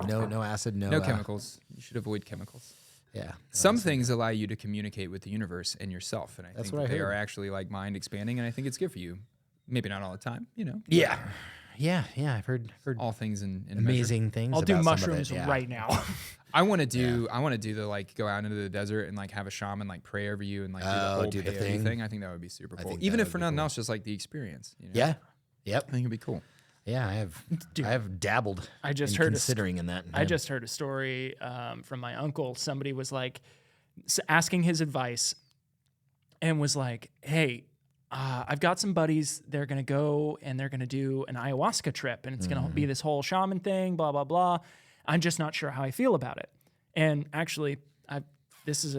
Speaker 1: No acid. No.
Speaker 4: No chemicals. You should avoid chemicals.
Speaker 1: Yeah.
Speaker 4: Some things allow you to communicate with the universe and yourself, and I
Speaker 1: That's
Speaker 4: think
Speaker 1: what I
Speaker 4: they
Speaker 1: heard.
Speaker 4: are actually like mind expanding, and I think it's good for you. Maybe not all the time, you know.
Speaker 1: Yeah. Yeah. I've heard
Speaker 4: All things in measure.
Speaker 1: amazing things.
Speaker 3: I'll do
Speaker 1: about some of
Speaker 3: mushrooms
Speaker 1: it, yeah.
Speaker 3: right now.
Speaker 4: I want to do the like go out into the desert and like have a shaman like pray over you and like do the whole
Speaker 1: do the
Speaker 4: peyote
Speaker 1: thing.
Speaker 4: I think that would be super cool.
Speaker 1: think
Speaker 4: Even
Speaker 1: that
Speaker 4: if
Speaker 1: would
Speaker 4: for
Speaker 1: be
Speaker 4: nothing
Speaker 1: cool.
Speaker 4: else, just like the experience. You know?
Speaker 1: Yeah. Yep.
Speaker 4: I think it'd be cool.
Speaker 1: Yeah. I have dabbled.
Speaker 3: I just
Speaker 1: in
Speaker 3: heard a
Speaker 1: considering in that.
Speaker 3: I just heard a story from my uncle. Somebody was like asking his advice and was like, hey, I've got some buddies. They're going to go and they're going to do an ayahuasca trip. And it's going to be this whole shaman thing, blah, blah, blah. I'm just not sure how I feel about it. And actually, this is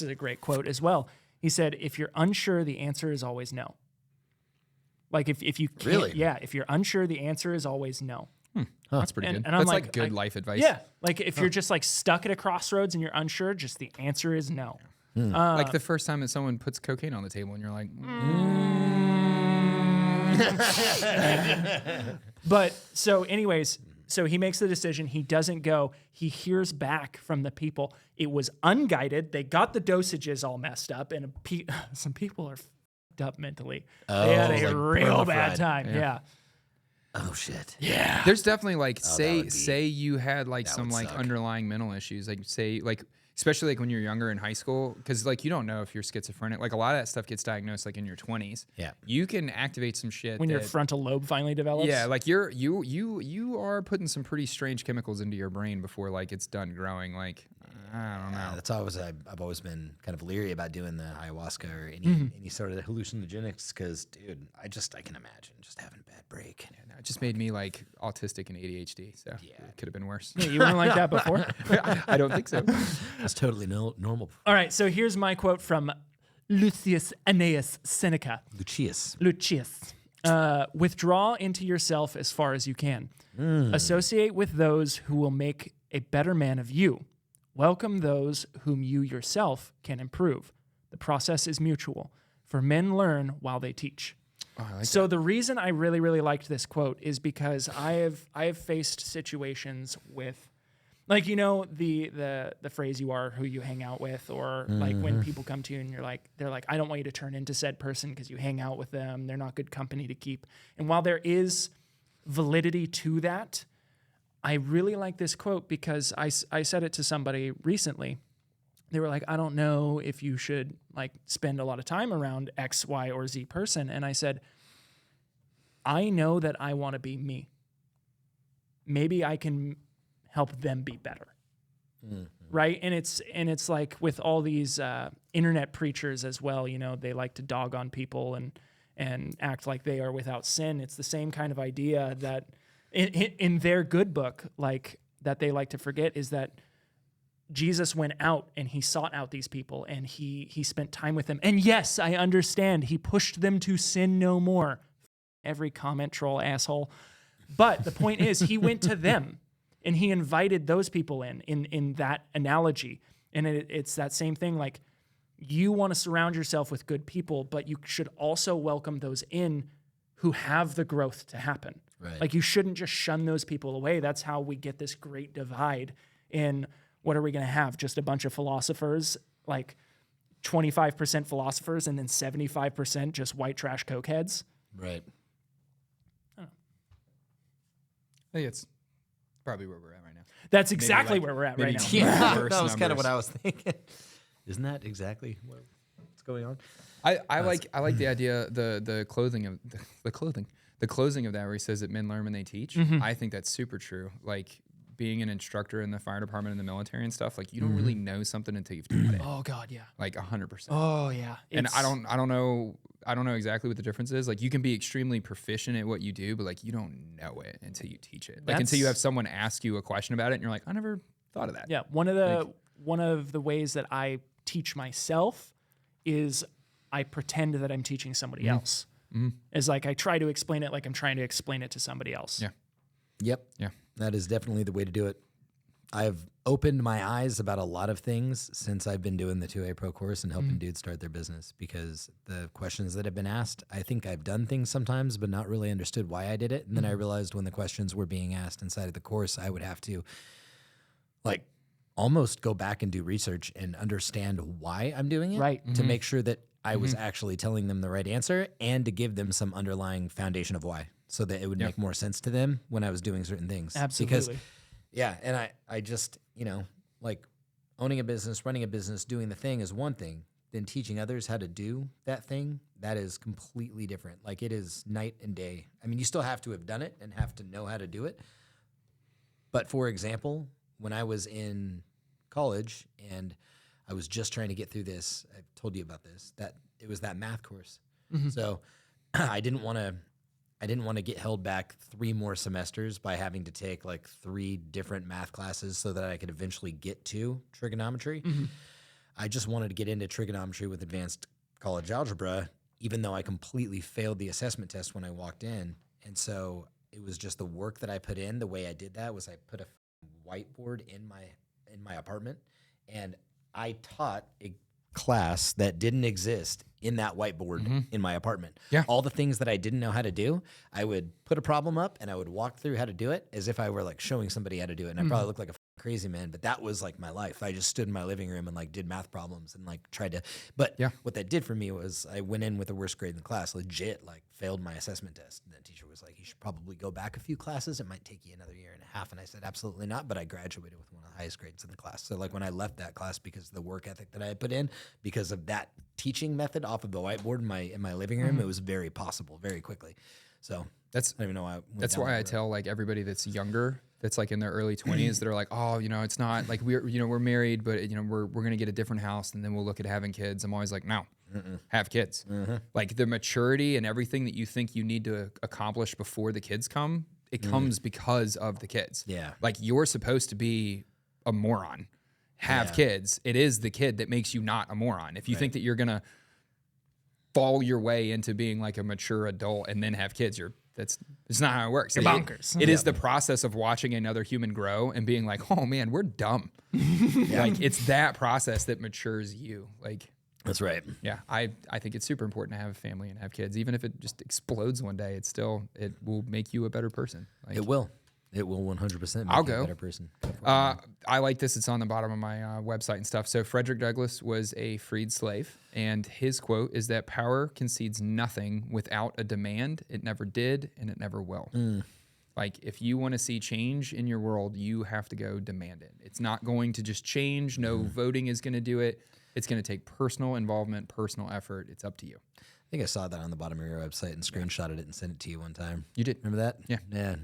Speaker 3: a great quote as well. He said, if you're unsure, the answer is always no. Like if you can't,
Speaker 1: Really?
Speaker 3: yeah, if you're unsure, the answer is always no.
Speaker 4: That's pretty
Speaker 3: And-
Speaker 4: good.
Speaker 3: and I'm
Speaker 4: That's
Speaker 3: like,
Speaker 4: like good life advice.
Speaker 3: Yeah, like if you're just like stuck at a crossroads and you're unsure, just the answer is no.
Speaker 4: Like the first time that someone puts cocaine on the table and you're like,
Speaker 3: But so anyways, so he makes the decision. He doesn't go. He hears back from the people. It was unguided. They got the dosages all messed up, and some people are fucked up mentally. They had a
Speaker 1: like
Speaker 3: real
Speaker 1: brain
Speaker 3: bad
Speaker 1: fried.
Speaker 3: time. Yeah.
Speaker 1: Oh shit.
Speaker 3: Yeah.
Speaker 4: there's definitely like
Speaker 1: would be-
Speaker 4: say you had like some
Speaker 1: would
Speaker 4: like
Speaker 1: suck.
Speaker 4: underlying mental issues, like say like especially like when you're younger in high school, because like you don't know if you're schizophrenic. Like a lot of that stuff gets diagnosed like in your 20s.
Speaker 1: Yeah.
Speaker 4: You can activate some shit
Speaker 3: When your
Speaker 4: that-
Speaker 3: frontal lobe finally develops.
Speaker 4: Yeah, like you are putting some pretty strange chemicals into your brain before like it's done growing. Like I don't know.
Speaker 1: That's always I've always been kind of leery about doing the ayahuasca or any sort of hallucinogenics because, dude, I can imagine just having a bad break.
Speaker 4: No, it just made me like autistic and ADHD. So it could have been worse.
Speaker 3: Yeah, you weren't like that before.
Speaker 4: I don't think so.
Speaker 1: That's totally normal.
Speaker 3: All right. So here's my quote from Lucius Annaeus Seneca.
Speaker 1: Lucius.
Speaker 3: Withdraw into yourself as far as you can. Associate with those who will make a better man of you. Welcome those whom you yourself can improve. The process is mutual, for men learn while they teach. So the reason I really, really liked this quote is because I have faced situations with, like, you know, the phrase "you are who you hang out with," or like when people come to you and they're like, I don't want you to turn into said person because you hang out with them. They're not good company to keep. And while there is validity to that, I really like this quote because I said it to somebody recently. They were like, I don't know if you should like spend a lot of time around X, Y, or Z person. And I said, I know that I want to be me. Maybe I can help them be better. Right. And it's like with all these internet preachers as well, you know, they like to dog on people and act like they are without sin. It's the same kind of idea that in their good book, like that they like to forget, is that Jesus went out and he sought out these people and he spent time with them. And yes, I understand he pushed them to sin no more. Every comment troll asshole. But the point is he went to them and he invited those people in that analogy. And it's that same thing. Like, you want to surround yourself with good people, but you should also welcome those in who have the growth to happen.
Speaker 1: Right.
Speaker 3: Like, you shouldn't just shun those people away. That's how we get this great divide in what are we going to have? Just a bunch of philosophers, like 25% philosophers and then 75% just white trash cokeheads.
Speaker 2: Right.
Speaker 4: I think it's probably where we're at right now.
Speaker 3: That's exactly where we're at right now.
Speaker 2: Yeah,
Speaker 4: worse
Speaker 2: that was kind of
Speaker 4: numbers.
Speaker 2: what I was thinking. Isn't that exactly what's going on?
Speaker 4: I like the idea the clothing of the closing of that where he says that men learn when they teach. I think that's super true. Like being an instructor in the fire department and the military and stuff, like you don't really know something until you've taught it.
Speaker 3: Oh God, yeah.
Speaker 4: Like 100%.
Speaker 3: Oh yeah.
Speaker 4: And I don't know exactly what the difference is. Like you can be extremely proficient at what you do, but like you don't know it until you teach it. Like until you have someone ask you a question about it and you're like, I never thought of that.
Speaker 3: Yeah, one of the ways that I teach myself is I pretend that I'm teaching somebody else. It's like I try to explain it like I'm trying to explain it to somebody else.
Speaker 4: Yeah.
Speaker 2: Yep.
Speaker 4: Yeah.
Speaker 2: That is definitely the way to do it. I've opened my eyes about a lot of things since I've been doing the 2A Pro course and helping dudes start their business, because the questions that have been asked, I think I've done things sometimes, but not really understood why I did it. And then I realized when the questions were being asked inside of the course, I would have to like almost go back and do research and understand why I'm doing it,
Speaker 3: Right.
Speaker 2: to make sure that I was actually telling them the right answer and to give them some underlying foundation of why, so that it would make more sense to them when I was doing certain things.
Speaker 3: Absolutely.
Speaker 2: Because, yeah, and I just, like owning a business, running a business, doing the thing is one thing. Then teaching others how to do that thing, that is completely different. Like it is night and day. I mean, you still have to have done it and have to know how to do it. But for example, when I was in college and I was just trying to get through this, I've told you about this, that it was that math course. So I didn't want to get held back 3 more semesters by having to take like 3 different math classes so that I could eventually get to trigonometry. I just wanted to get into trigonometry with advanced college algebra, even though I completely failed the assessment test when I walked in. And so it was just the work that I put in. The way I did that was I put a whiteboard in my apartment, and I taught a class that didn't exist in that whiteboard in my apartment.
Speaker 4: Yeah.
Speaker 2: All the things that I didn't know how to do, I would put a problem up and I would walk through how to do it as if I were like showing somebody how to do it. And I probably looked like a crazy man, but that was like my life. I just stood in my living room and like did math problems and like tried to, but what that did for me was I went in with the worst grade in the class, legit, like failed my assessment test. And the teacher was like, you should probably go back a few classes. It might take you another year and a half. And I said, absolutely not. But I graduated with one of the highest grades in the class. So like when I left that class, because of the work ethic that I had put in, because of that teaching method off of the whiteboard in my living room, it was very possible very quickly. So I don't even know why.
Speaker 4: That's why I tell like everybody that's younger, that's like in their early 20s, that are like, oh, it's not like we're married, but we're gonna get a different house and then we'll look at having kids. I'm always like, no, have kids. Like the maturity and everything that you think you need to accomplish before the kids come, it comes because of the kids.
Speaker 2: Yeah.
Speaker 4: Like you're supposed to be a moron. Have kids. It is the kid that makes you not a moron. If you think that you're gonna fall your way into being like a mature adult and then have kids, it's not how it works.
Speaker 3: You're bonkers.
Speaker 4: It is the process of watching another human grow and being like, oh man, we're dumb. Like it's that process that matures you. Like
Speaker 2: That's right.
Speaker 4: yeah, I think it's super important to have a family and have kids. Even if it just explodes one day, it will make you a better person. Like,
Speaker 2: It will. It will 100% make
Speaker 4: I'll
Speaker 2: you
Speaker 4: go.
Speaker 2: a better person.
Speaker 4: I like this. It's on the bottom of my website and stuff. So Frederick Douglass was a freed slave, and his quote is that power concedes nothing without a demand. It never did, and it never will. Like if you want to see change in your world, you have to go demand it. It's not going to just change. No voting is going to do it. It's going to take personal involvement, personal effort. It's up to you.
Speaker 2: I think I saw that on the bottom of your website and screenshotted it and sent it to you one time.
Speaker 4: You did.
Speaker 2: Remember that?
Speaker 4: Yeah.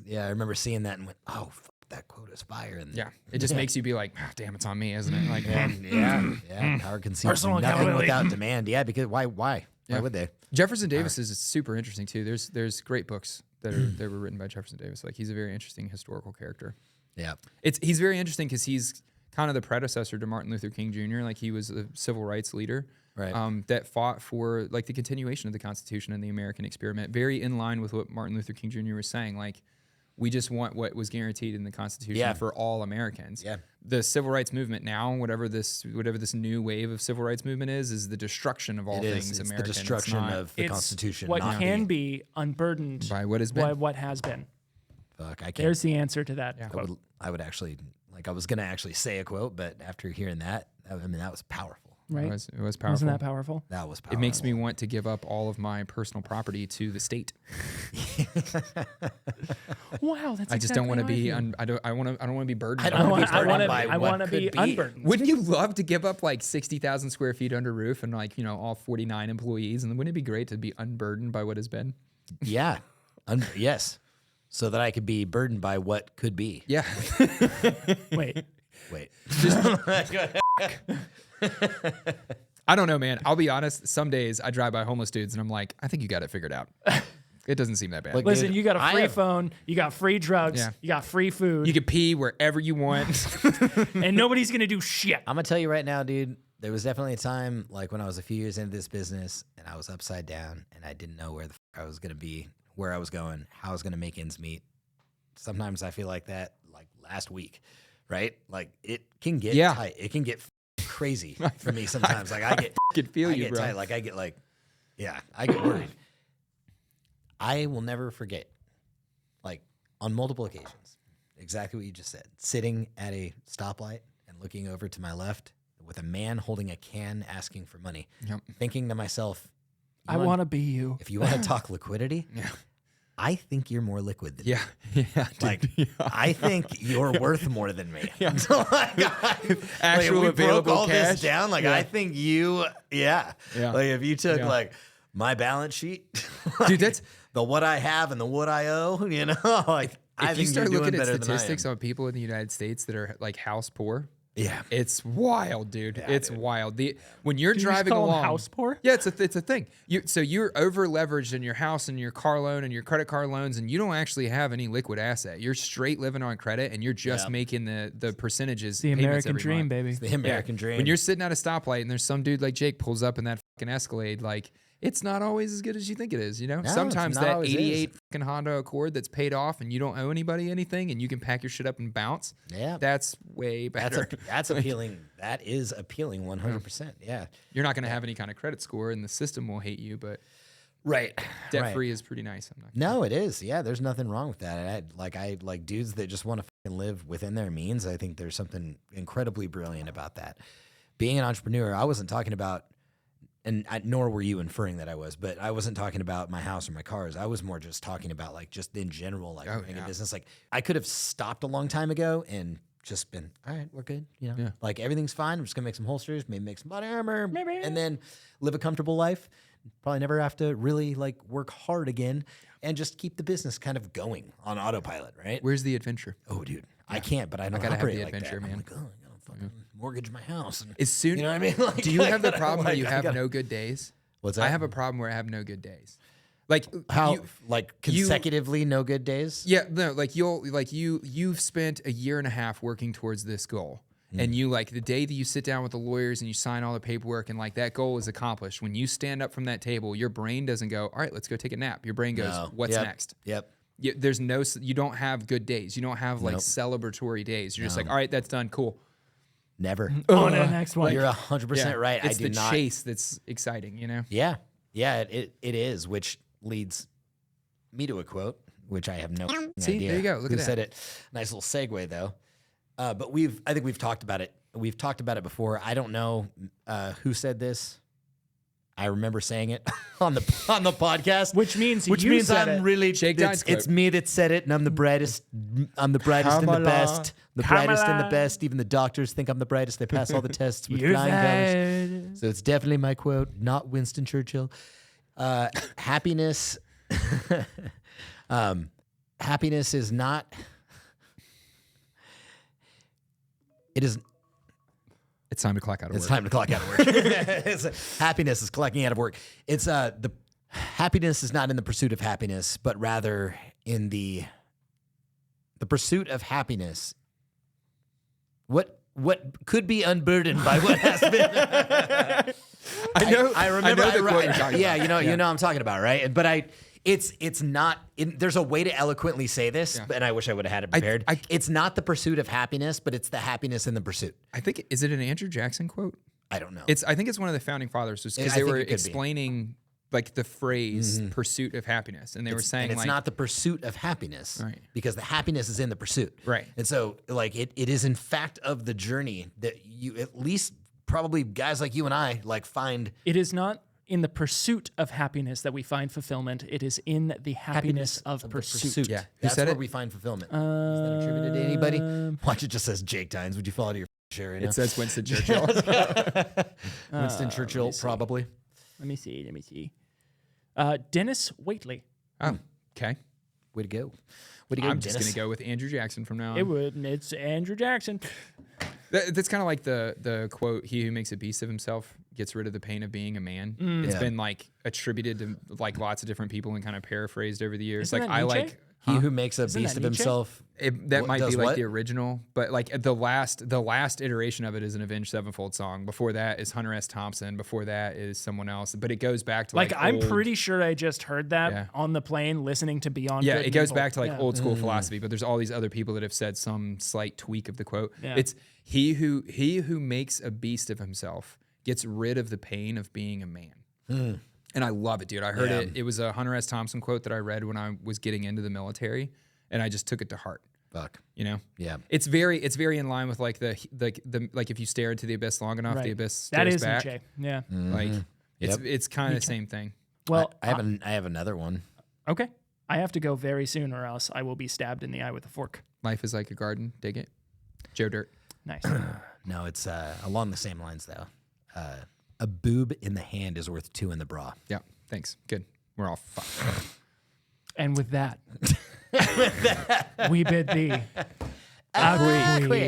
Speaker 2: Yeah. I remember seeing that and went, oh, fuck, that quote is fire. And
Speaker 4: Yeah. It just makes you be like, oh, damn, it's on me, isn't it? Like,
Speaker 2: yeah. Power concedes
Speaker 3: Personal
Speaker 2: nothing
Speaker 3: accountability.
Speaker 2: without demand. Yeah, because why? Why would they?
Speaker 4: Jefferson Davis is super interesting too. There's great books that were written by Jefferson Davis. Like he's a very interesting historical character.
Speaker 2: Yeah.
Speaker 4: He's very interesting because he's kind of the predecessor to Martin Luther King Jr. Like he was a civil rights leader,
Speaker 2: Right.
Speaker 4: that fought for like the continuation of the Constitution and the American experiment. Very in line with what Martin Luther King Jr. was saying. Like we just want what was guaranteed in the Constitution for all Americans.
Speaker 2: Yeah.
Speaker 4: The civil rights movement now, whatever this new wave of civil rights movement is the destruction of all things
Speaker 2: It's
Speaker 4: American.
Speaker 2: the destruction
Speaker 4: not-
Speaker 2: of the
Speaker 3: It's
Speaker 2: Constitution.
Speaker 3: what
Speaker 2: not
Speaker 3: can
Speaker 2: the,
Speaker 3: be unburdened
Speaker 4: by what has
Speaker 3: by
Speaker 4: been.
Speaker 3: what has been.
Speaker 2: Fuck, I can't.
Speaker 3: There's the answer to that quote.
Speaker 2: I would actually, like, I was going to actually say a quote, but after hearing that, I mean, that was powerful.
Speaker 3: right?
Speaker 4: It was powerful.
Speaker 3: Wasn't that powerful?
Speaker 1: That was powerful.
Speaker 4: It makes me want to give up all of my personal property to the state.
Speaker 3: Wow, that's
Speaker 4: I just don't want to be.
Speaker 3: I
Speaker 4: I don't want to be burdened.
Speaker 2: I don't wanna be
Speaker 3: want
Speaker 2: burdened by
Speaker 3: I
Speaker 2: what
Speaker 3: want to be
Speaker 2: could be.
Speaker 3: unburdened.
Speaker 4: Wouldn't you love to give up like 60,000 square feet under roof and like, you know, all 49 employees? And wouldn't it be great to be unburdened by what has been?
Speaker 2: Yeah. Yes. So that I could be burdened by what could be.
Speaker 4: Yeah.
Speaker 3: Wait,
Speaker 2: Wait.
Speaker 4: I don't know, man. I'll be honest. Some days I drive by homeless dudes and I'm like, I think you got it figured out. It doesn't seem that bad.
Speaker 2: Look,
Speaker 3: listen,
Speaker 2: dude,
Speaker 3: you got a
Speaker 2: I
Speaker 3: free
Speaker 2: have-
Speaker 3: phone, you got free drugs,
Speaker 4: Yeah.
Speaker 3: you got free food,
Speaker 4: you can pee wherever you want.
Speaker 3: and nobody's gonna do shit.
Speaker 2: I'm gonna tell you right now, dude. There was definitely a time, like when I was a few years into this business, and I was upside down, and I didn't know where the I was gonna be, where I was going, how I was gonna make ends meet. Sometimes I feel like that, like last week, right? Like it can get
Speaker 4: Yeah.
Speaker 2: tight. It can get crazy for me sometimes. Like I get,
Speaker 4: Could feel
Speaker 2: I
Speaker 4: you,
Speaker 2: get
Speaker 4: bro.
Speaker 2: tight. Like I get like, yeah, I get worried. I will never forget, like on multiple occasions, exactly what you just said. Sitting at a stoplight and looking over to my left with a man holding a can asking for money,
Speaker 4: Yep.
Speaker 2: thinking to myself,
Speaker 3: I want to be you.
Speaker 2: if you want to talk liquidity,
Speaker 4: Yeah.
Speaker 2: I think you're more liquid than me.
Speaker 4: Yeah. Yeah. dude.
Speaker 2: Like, I think you're worth more than me.
Speaker 4: Actual
Speaker 2: if we broke
Speaker 4: available
Speaker 2: all
Speaker 4: cash.
Speaker 2: this down, like, I think you,
Speaker 4: Yeah.
Speaker 2: Like, if you took,
Speaker 4: Yeah.
Speaker 2: like, my balance sheet,
Speaker 4: Dude, that's
Speaker 2: the what I have and the what I owe, you know? Like, I
Speaker 4: if
Speaker 2: think
Speaker 4: you start
Speaker 2: you're
Speaker 4: looking
Speaker 2: doing
Speaker 4: at
Speaker 2: better than I am.
Speaker 4: statistics on people in the United States that are like house poor,
Speaker 2: Yeah.
Speaker 4: it's wild, dude. It's wild. When you're
Speaker 3: Do you just
Speaker 4: driving
Speaker 3: call 'em
Speaker 4: along,
Speaker 3: house poor?
Speaker 4: yeah, it's a thing. So you're over leveraged in your house and your car loan and your credit card loans, and you don't actually have any liquid asset. You're straight living on credit, and you're just
Speaker 2: Yeah.
Speaker 4: making the percentages.
Speaker 3: The
Speaker 4: payments
Speaker 3: American
Speaker 4: every
Speaker 3: dream,
Speaker 4: month.
Speaker 3: baby.
Speaker 2: The American dream.
Speaker 4: When you're sitting at a stoplight and there's some dude like Jake pulls up in that fucking Escalade, like it's not always as good as you think it is. You know,
Speaker 2: No,
Speaker 4: sometimes
Speaker 2: it's not
Speaker 4: that
Speaker 2: always
Speaker 4: 88 fucking Honda Accord that's paid off and you don't owe anybody anything and you can pack your shit up and bounce.
Speaker 2: Yeah.
Speaker 4: That's way better.
Speaker 2: That's appealing. That is appealing 100%. Yeah.
Speaker 4: You're not going to have any kind of credit score and the system will hate you, but
Speaker 2: Right.
Speaker 4: debt free is pretty nice. I'm not
Speaker 2: No, it is. Yeah, there's nothing wrong with that. I like dudes that just want to fucking live within their means. I think there's something incredibly brilliant about that. Being an entrepreneur, I wasn't talking about, nor were you inferring that I was, but I wasn't talking about my house or my cars. I was more just talking about like just in general, like running a business. Like I could have stopped a long time ago and just been, all right, we're good. You know, like everything's fine. I'm just gonna make some holsters, maybe make some body armor, and then live a comfortable life. Probably never have to really like work hard again and just keep the business kind of going on autopilot, right?
Speaker 4: Where's the adventure?
Speaker 2: Oh, dude, I can't, but I don't
Speaker 4: gotta have
Speaker 2: operate
Speaker 4: the
Speaker 2: like
Speaker 4: adventure,
Speaker 2: that.
Speaker 4: man.
Speaker 2: I'm like, oh, I gotta fucking mortgage my house. And,
Speaker 4: As soon,
Speaker 2: you know what I mean? Like,
Speaker 4: do you
Speaker 2: I
Speaker 4: have the
Speaker 2: gotta,
Speaker 4: problem where
Speaker 2: like,
Speaker 4: you
Speaker 2: I
Speaker 4: have
Speaker 2: gotta-
Speaker 4: no good days?
Speaker 2: What's that?
Speaker 4: I have a problem where I have no good days. Like
Speaker 2: How
Speaker 4: you-
Speaker 2: like consecutively no good days?
Speaker 4: Yeah, no, like you've spent a year and a half working towards this goal. And you like the day that you sit down with the lawyers and you sign all the paperwork and like that goal is accomplished. When you stand up from that table, your brain doesn't go, all right, let's go take a nap. Your brain goes,
Speaker 2: No.
Speaker 4: what's
Speaker 2: Yep.
Speaker 4: next?
Speaker 2: Yep.
Speaker 4: There's no, you don't have good days. You don't have like
Speaker 2: Nope.
Speaker 4: celebratory days. You're just like, all right, that's done. Cool.
Speaker 2: Never.
Speaker 3: On to the next one.
Speaker 2: You're 100% right.
Speaker 4: It's
Speaker 2: I do
Speaker 4: the
Speaker 2: not.
Speaker 4: chase that's exciting, you know?
Speaker 2: Yeah. Yeah, it is, which leads me to a quote, which I have no
Speaker 4: See,
Speaker 2: idea
Speaker 4: there you go. Look
Speaker 2: who
Speaker 4: at that.
Speaker 2: said it. Nice little segue though. But I think we've talked about it. We've talked about it before. I don't know who said this. I remember saying it on the podcast,
Speaker 3: Which means
Speaker 2: which
Speaker 3: you
Speaker 2: means
Speaker 3: said
Speaker 2: I'm
Speaker 3: it.
Speaker 2: really
Speaker 4: Jake
Speaker 2: it's
Speaker 4: Dine's
Speaker 2: me that said it, and I'm the brightest. I'm the brightest and the
Speaker 4: Kamala.
Speaker 2: best. The brightest and the
Speaker 3: Kamala.
Speaker 2: best. Even the doctors think I'm the brightest. They pass all the tests with
Speaker 3: You're
Speaker 2: flying colors.
Speaker 3: that.
Speaker 2: So it's definitely my quote, not Winston Churchill. Happiness, happiness is not. It is.
Speaker 4: It's time to clock out of
Speaker 2: It's
Speaker 4: work.
Speaker 2: time to clock out of work. Happiness is clocking out of work. It's the happiness is not in the pursuit of happiness, but rather in the pursuit of happiness. What could be unburdened by what has been.
Speaker 4: I know.
Speaker 2: I remember.
Speaker 4: I know the quote you're talking
Speaker 2: yeah,
Speaker 4: about.
Speaker 2: you know, I'm talking about, right? But it's not. There's a way to eloquently say this, and I wish I would have had it prepared. It's not the pursuit of happiness, but it's the happiness in the pursuit.
Speaker 4: I think, is it an Andrew Jackson quote?
Speaker 2: I don't know.
Speaker 4: I think it's one of the founding fathers because
Speaker 2: I
Speaker 4: they
Speaker 2: think
Speaker 4: were
Speaker 2: it could be.
Speaker 4: explaining like the phrase pursuit of happiness. And they were saying
Speaker 2: and it's
Speaker 4: like,
Speaker 2: not the pursuit of happiness,
Speaker 4: Right.
Speaker 2: because the happiness is in the pursuit.
Speaker 4: Right.
Speaker 2: And so like it is in fact of the journey that you at least probably guys like you and I like find
Speaker 3: It is not in the pursuit of happiness that we find fulfillment. It is in the happiness of
Speaker 2: the
Speaker 3: pursuit.
Speaker 4: Yeah. Who
Speaker 2: That's
Speaker 4: said
Speaker 2: where
Speaker 4: it?
Speaker 2: we find fulfillment. Is that attributed to anybody? Watch, it just says Jake Tynes. Would you fall to your share right now?
Speaker 4: It says Winston Churchill.
Speaker 2: Winston Churchill, probably.
Speaker 3: Let me see. Dennis Waitley.
Speaker 4: Oh, okay.
Speaker 2: Way to go. Way to go,
Speaker 4: I'm just
Speaker 2: Dennis.
Speaker 4: gonna go with Andrew Jackson from now on.
Speaker 3: It's Andrew Jackson.
Speaker 4: That's kind of like the quote: "He who makes a beast of himself gets rid of the pain of being a man." It's
Speaker 2: Yeah.
Speaker 4: been like attributed to like lots of different people and kind of paraphrased over the years.
Speaker 3: Isn't
Speaker 4: like
Speaker 3: that
Speaker 4: I
Speaker 3: Nietzsche?
Speaker 4: like
Speaker 2: He who makes a
Speaker 3: Isn't
Speaker 2: beast
Speaker 3: that
Speaker 2: of
Speaker 3: Nietzsche?
Speaker 2: himself.
Speaker 4: that
Speaker 2: What
Speaker 4: might
Speaker 2: does
Speaker 4: be like
Speaker 2: what?
Speaker 4: the original, but like the last iteration of it is an Avenged Sevenfold song. Before that is Hunter S. Thompson. Before that is someone else. But it goes back to
Speaker 3: Like I'm
Speaker 4: old-
Speaker 3: pretty sure I just heard that
Speaker 4: Yeah.
Speaker 3: on the plane listening to Beyond.
Speaker 4: Yeah,
Speaker 3: Good
Speaker 4: it goes
Speaker 3: and
Speaker 4: back to
Speaker 3: Evil.
Speaker 4: like
Speaker 3: Yeah.
Speaker 4: old school philosophy, but there's all these other people that have said some slight tweak of the quote.
Speaker 3: Yeah.
Speaker 4: It's he who makes a beast of himself gets rid of the pain of being a man. And I love it, dude. I heard it. It was a Hunter S. Thompson quote that I read when I was getting into the military, and I just took it to heart.
Speaker 2: Fuck.
Speaker 4: You know?
Speaker 2: Yeah.
Speaker 4: It's very in line with like the like if you stare into the abyss long enough,
Speaker 3: Right.
Speaker 4: the abyss
Speaker 3: That
Speaker 4: stares
Speaker 3: is
Speaker 4: back.
Speaker 3: Nietzsche. Yeah.
Speaker 4: Like
Speaker 2: Yep.
Speaker 4: it's kind of the same thing.
Speaker 3: Well,
Speaker 2: I have another one.
Speaker 3: okay. I have to go very soon, or else I will be stabbed in the eye with a fork.
Speaker 4: Life is like a garden. Dig it, Joe Dirt.
Speaker 3: Nice.
Speaker 2: No, it's along the same lines though. A boob in the hand is worth 2 in the bra.
Speaker 4: Yeah, thanks. Good. We're all fucked.
Speaker 3: And with that, we bid thee adieu.